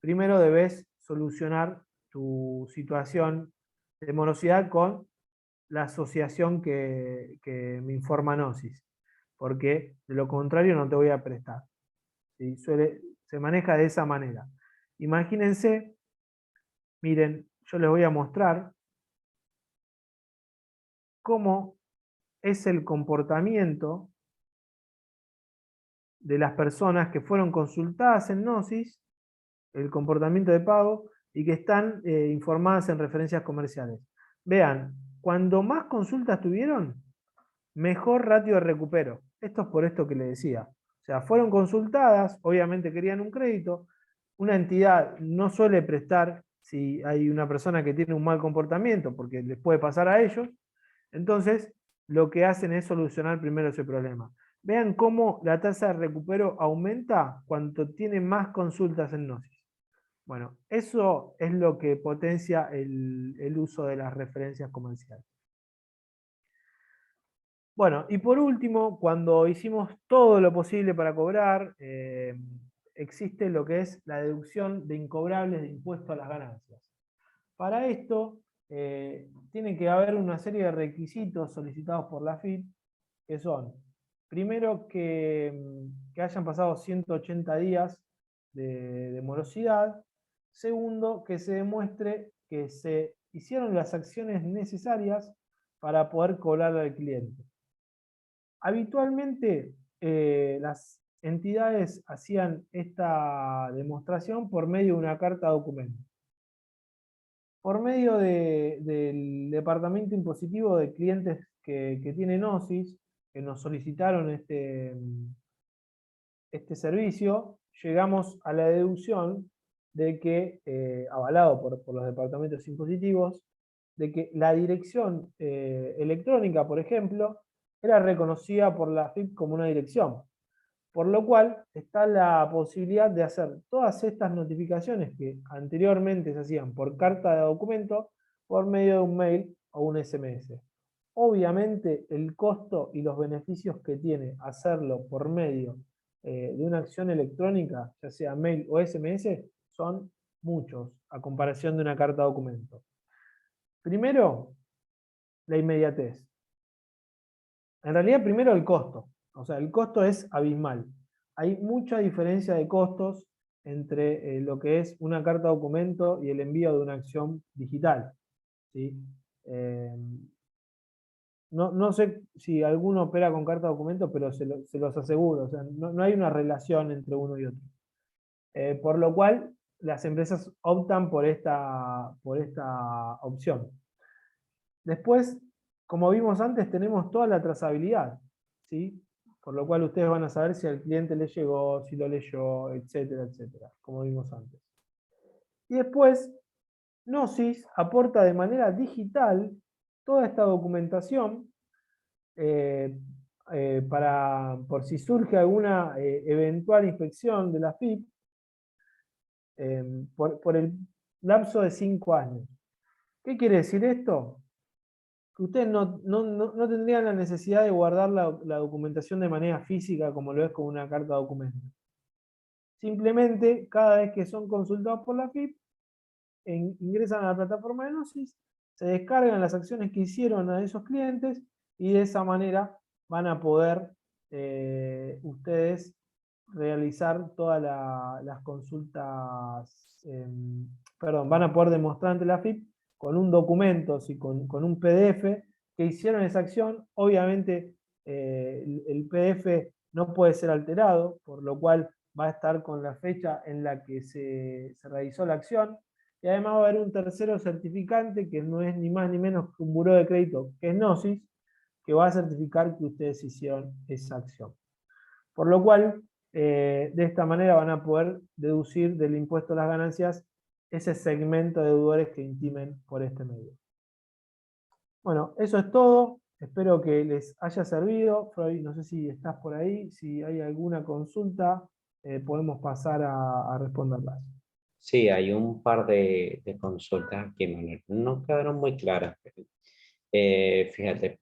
primero debes solucionar tu situación de morosidad con la asociación que me informa Gnosis, porque de lo contrario no te voy a prestar. ¿Sí? Se maneja de esa manera. Imagínense, miren, yo les voy a mostrar cómo es el comportamiento de las personas que fueron consultadas en Gnosis, el comportamiento de pago, y que están informadas en referencias comerciales. Vean, cuando más consultas tuvieron, mejor ratio de recupero. Esto es por esto que les decía. O sea, fueron consultadas, obviamente querían un crédito. Una entidad no suele prestar si hay una persona que tiene un mal comportamiento, porque les puede pasar a ellos. Entonces, lo que hacen es solucionar primero ese problema. Vean cómo la tasa de recupero aumenta cuanto tiene más consultas en Gnosis. Bueno, eso es lo que potencia el uso de las referencias comerciales. Bueno, y por último, cuando hicimos todo lo posible para cobrar, existe lo que es la deducción de incobrables de impuesto a las ganancias. Para esto, tiene que haber una serie de requisitos solicitados por la AFIP, que son, primero, que hayan pasado 180 días de morosidad. Segundo, que se demuestre que se hicieron las acciones necesarias para poder cobrar al cliente. Habitualmente, las entidades hacían esta demostración por medio de una carta documento. Por medio del departamento impositivo de clientes que tiene Gnosis, que nos solicitaron este servicio, llegamos a la deducción de que, avalado por los departamentos impositivos, de que la dirección electrónica, por ejemplo, era reconocida por la AFIP como una dirección. Por lo cual está la posibilidad de hacer todas estas notificaciones que anteriormente se hacían por carta de documento por medio de un mail o un SMS. Obviamente el costo y los beneficios que tiene hacerlo por medio de una acción electrónica, ya sea mail o SMS, son muchos a comparación de una carta de documento. Primero, la inmediatez. En realidad, primero el costo. O sea, el costo es abismal. Hay mucha diferencia de costos entre lo que es una carta documento y el envío de una acción digital. ¿Sí? No sé si alguno opera con carta documento, pero se los aseguro. O sea, no hay una relación entre uno y otro. Por lo cual, las empresas optan por esta opción. Después, como vimos antes, tenemos toda la trazabilidad, ¿sí? Por lo cual ustedes van a saber si al cliente le llegó, si lo leyó, etcétera, etcétera, como vimos antes. Y después, Gnosis aporta de manera digital toda esta documentación por si surge alguna eventual inspección de la FIP por el lapso de 5 años. ¿Qué quiere decir esto? Que ustedes no tendrían la necesidad de guardar la documentación de manera física como lo es con una carta de documento. Simplemente, cada vez que son consultados por la FIP, ingresan a la plataforma de Gnosis, se descargan las acciones que hicieron a esos clientes y de esa manera van a poder ustedes realizar todas las consultas perdón, van a poder demostrar ante la AFIP con un documento, con un PDF, que hicieron esa acción. Obviamente el PDF no puede ser alterado, por lo cual va a estar con la fecha en la que se realizó la acción. Y además va a haber un tercero certificante, que no es ni más ni menos que un buró de crédito, que es Gnosis, que va a certificar que ustedes hicieron esa acción. Por lo cual, de esta manera van a poder deducir del impuesto a las ganancias ese segmento de deudores que intimen por este medio. Bueno, eso es todo. Espero que les haya servido. Freud, no sé si estás por ahí. Si hay alguna consulta, podemos pasar a responderlas. Sí, hay un par de consultas aquí, Manuel. No quedaron muy claras. Fíjate,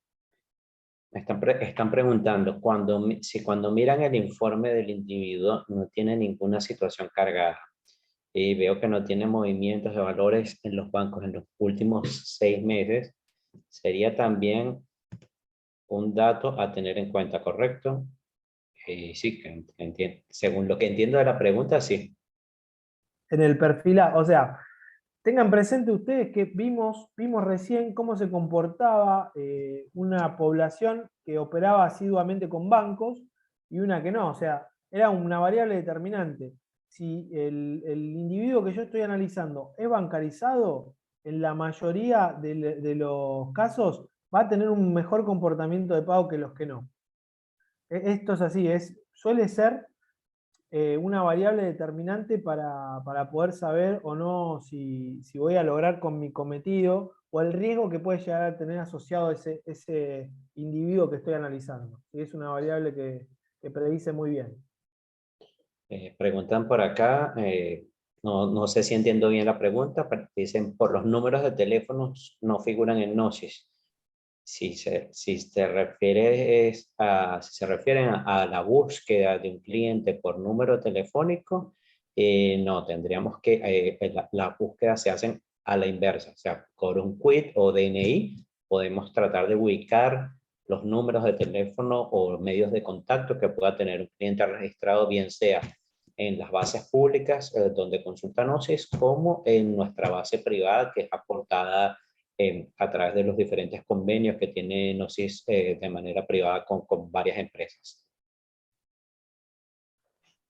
están preguntando si cuando miran el informe del individuo no tiene ninguna situación cargada y veo que no tiene movimientos de valores en los bancos en los últimos 6 meses, sería también un dato a tener en cuenta, ¿correcto? Sí, según lo que entiendo de la pregunta, sí. En el perfil A, o sea, tengan presente ustedes que vimos recién cómo se comportaba una población que operaba asiduamente con bancos y una que no. O sea, era una variable determinante. Si el individuo que yo estoy analizando es bancarizado, en la mayoría de los casos va a tener un mejor comportamiento de pago que los que no. Esto es así, suele ser una variable determinante para poder saber o no si voy a lograr con mi cometido o el riesgo que puede llegar a tener asociado ese individuo que estoy analizando. Es una variable que predice muy bien. Preguntan por acá, no sé si entiendo bien la pregunta, pero dicen, por los números de teléfonos no figuran en Gnosis. Si se refieren a la búsqueda de un cliente por número telefónico, no, tendríamos que, la búsqueda se hacen a la inversa, o sea, con un quit o DNI podemos tratar de ubicar los números de teléfono o medios de contacto que pueda tener un cliente registrado, bien sea en las bases públicas donde consulta Gnosis, como en nuestra base privada que es aportada a través de los diferentes convenios que tiene Gnosis de manera privada con varias empresas.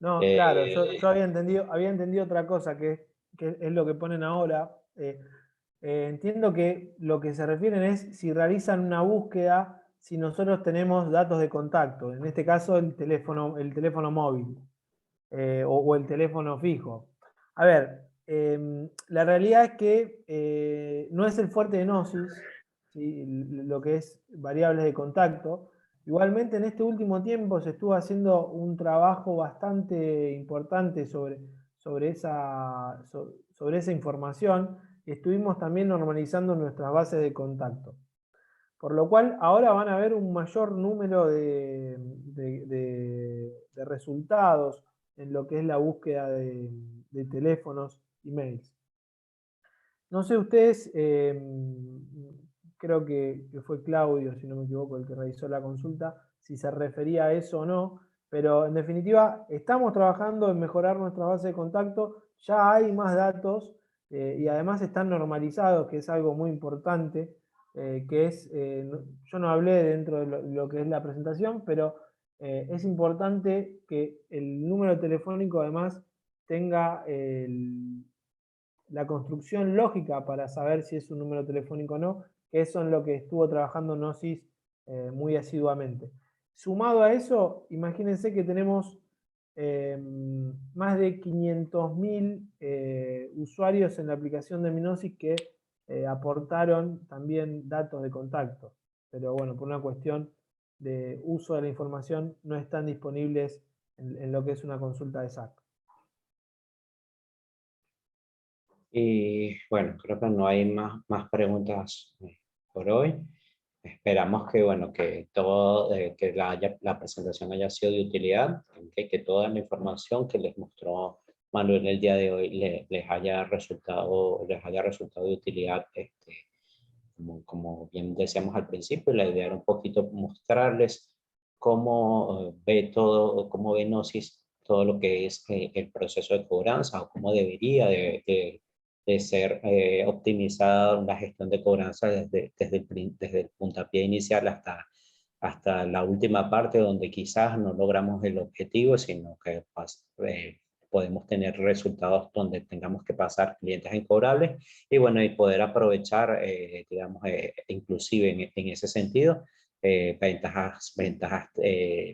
No, claro, yo había entendido otra cosa, que es lo que ponen ahora. Entiendo que lo que se refieren es si realizan una búsqueda, si nosotros tenemos datos de contacto, en este caso el teléfono móvil o el teléfono fijo. A ver, la realidad es que no es el fuerte de Gnosis, ¿sí? Lo que es variables de contacto. Igualmente en este último tiempo se estuvo haciendo un trabajo bastante importante sobre esa información y estuvimos también normalizando nuestras bases de contacto. Por lo cual ahora van a haber un mayor número de resultados en lo que es la búsqueda de teléfonos y mails. No sé ustedes, creo que fue Claudio, si no me equivoco, el que realizó la consulta, si se refería a eso o no, pero en definitiva estamos trabajando en mejorar nuestra base de contacto, ya hay más datos y además están normalizados, que es algo muy importante, yo no hablé dentro de lo que es la presentación, pero es importante que el número telefónico además tenga la construcción lógica para saber si es un número telefónico o no, que eso es lo que estuvo trabajando Gnosis muy asiduamente. Sumado a eso, imagínense que tenemos más de 500.000 usuarios en la aplicación de Gnosis que aportaron también datos de contacto. Pero bueno, por una cuestión de uso de la información, no están disponibles en lo que es una consulta de SAC. Y bueno, creo que no hay más preguntas por hoy. Esperamos que, bueno, que todo, que la presentación haya sido de utilidad, que toda la información que les mostró Manuel el día de hoy les haya resultado de utilidad. Como bien decíamos al principio, la idea era un poquito mostrarles cómo ve todo, cómo ve Gnosis todo lo que es el proceso de cobranza o cómo debería de de ser optimizada la gestión de cobranza desde el puntapié inicial hasta la última parte donde quizás no logramos el objetivo, sino que podemos tener resultados donde tengamos que pasar clientes incobrables y bueno, y poder aprovechar, digamos, inclusive en ese sentido, ventajas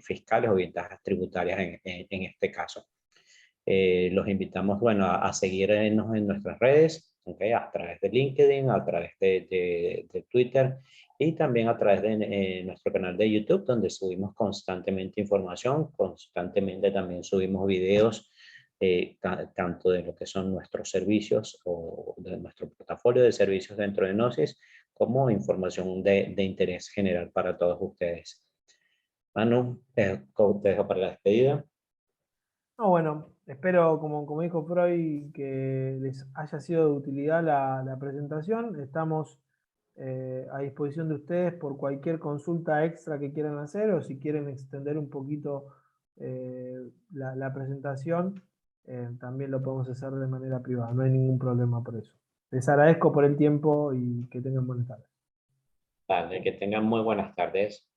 fiscales o ventajas tributarias en este caso. Los invitamos, bueno, a seguirnos en nuestras redes, ¿okay? A través de LinkedIn, a través de Twitter y también a través de nuestro canal de YouTube, donde subimos constantemente información, constantemente también subimos videos, tanto de lo que son nuestros servicios o de nuestro portafolio de servicios dentro de Gnosis, como información de interés general para todos ustedes. Manu, te dejo para la despedida. No, bueno, espero, como dijo Freud, que les haya sido de utilidad la presentación. Estamos a disposición de ustedes por cualquier consulta extra que quieran hacer o si quieren extender un poquito la presentación, también lo podemos hacer de manera privada. No hay ningún problema por eso. Les agradezco por el tiempo y que tengan buenas tardes. Vale, que tengan muy buenas tardes.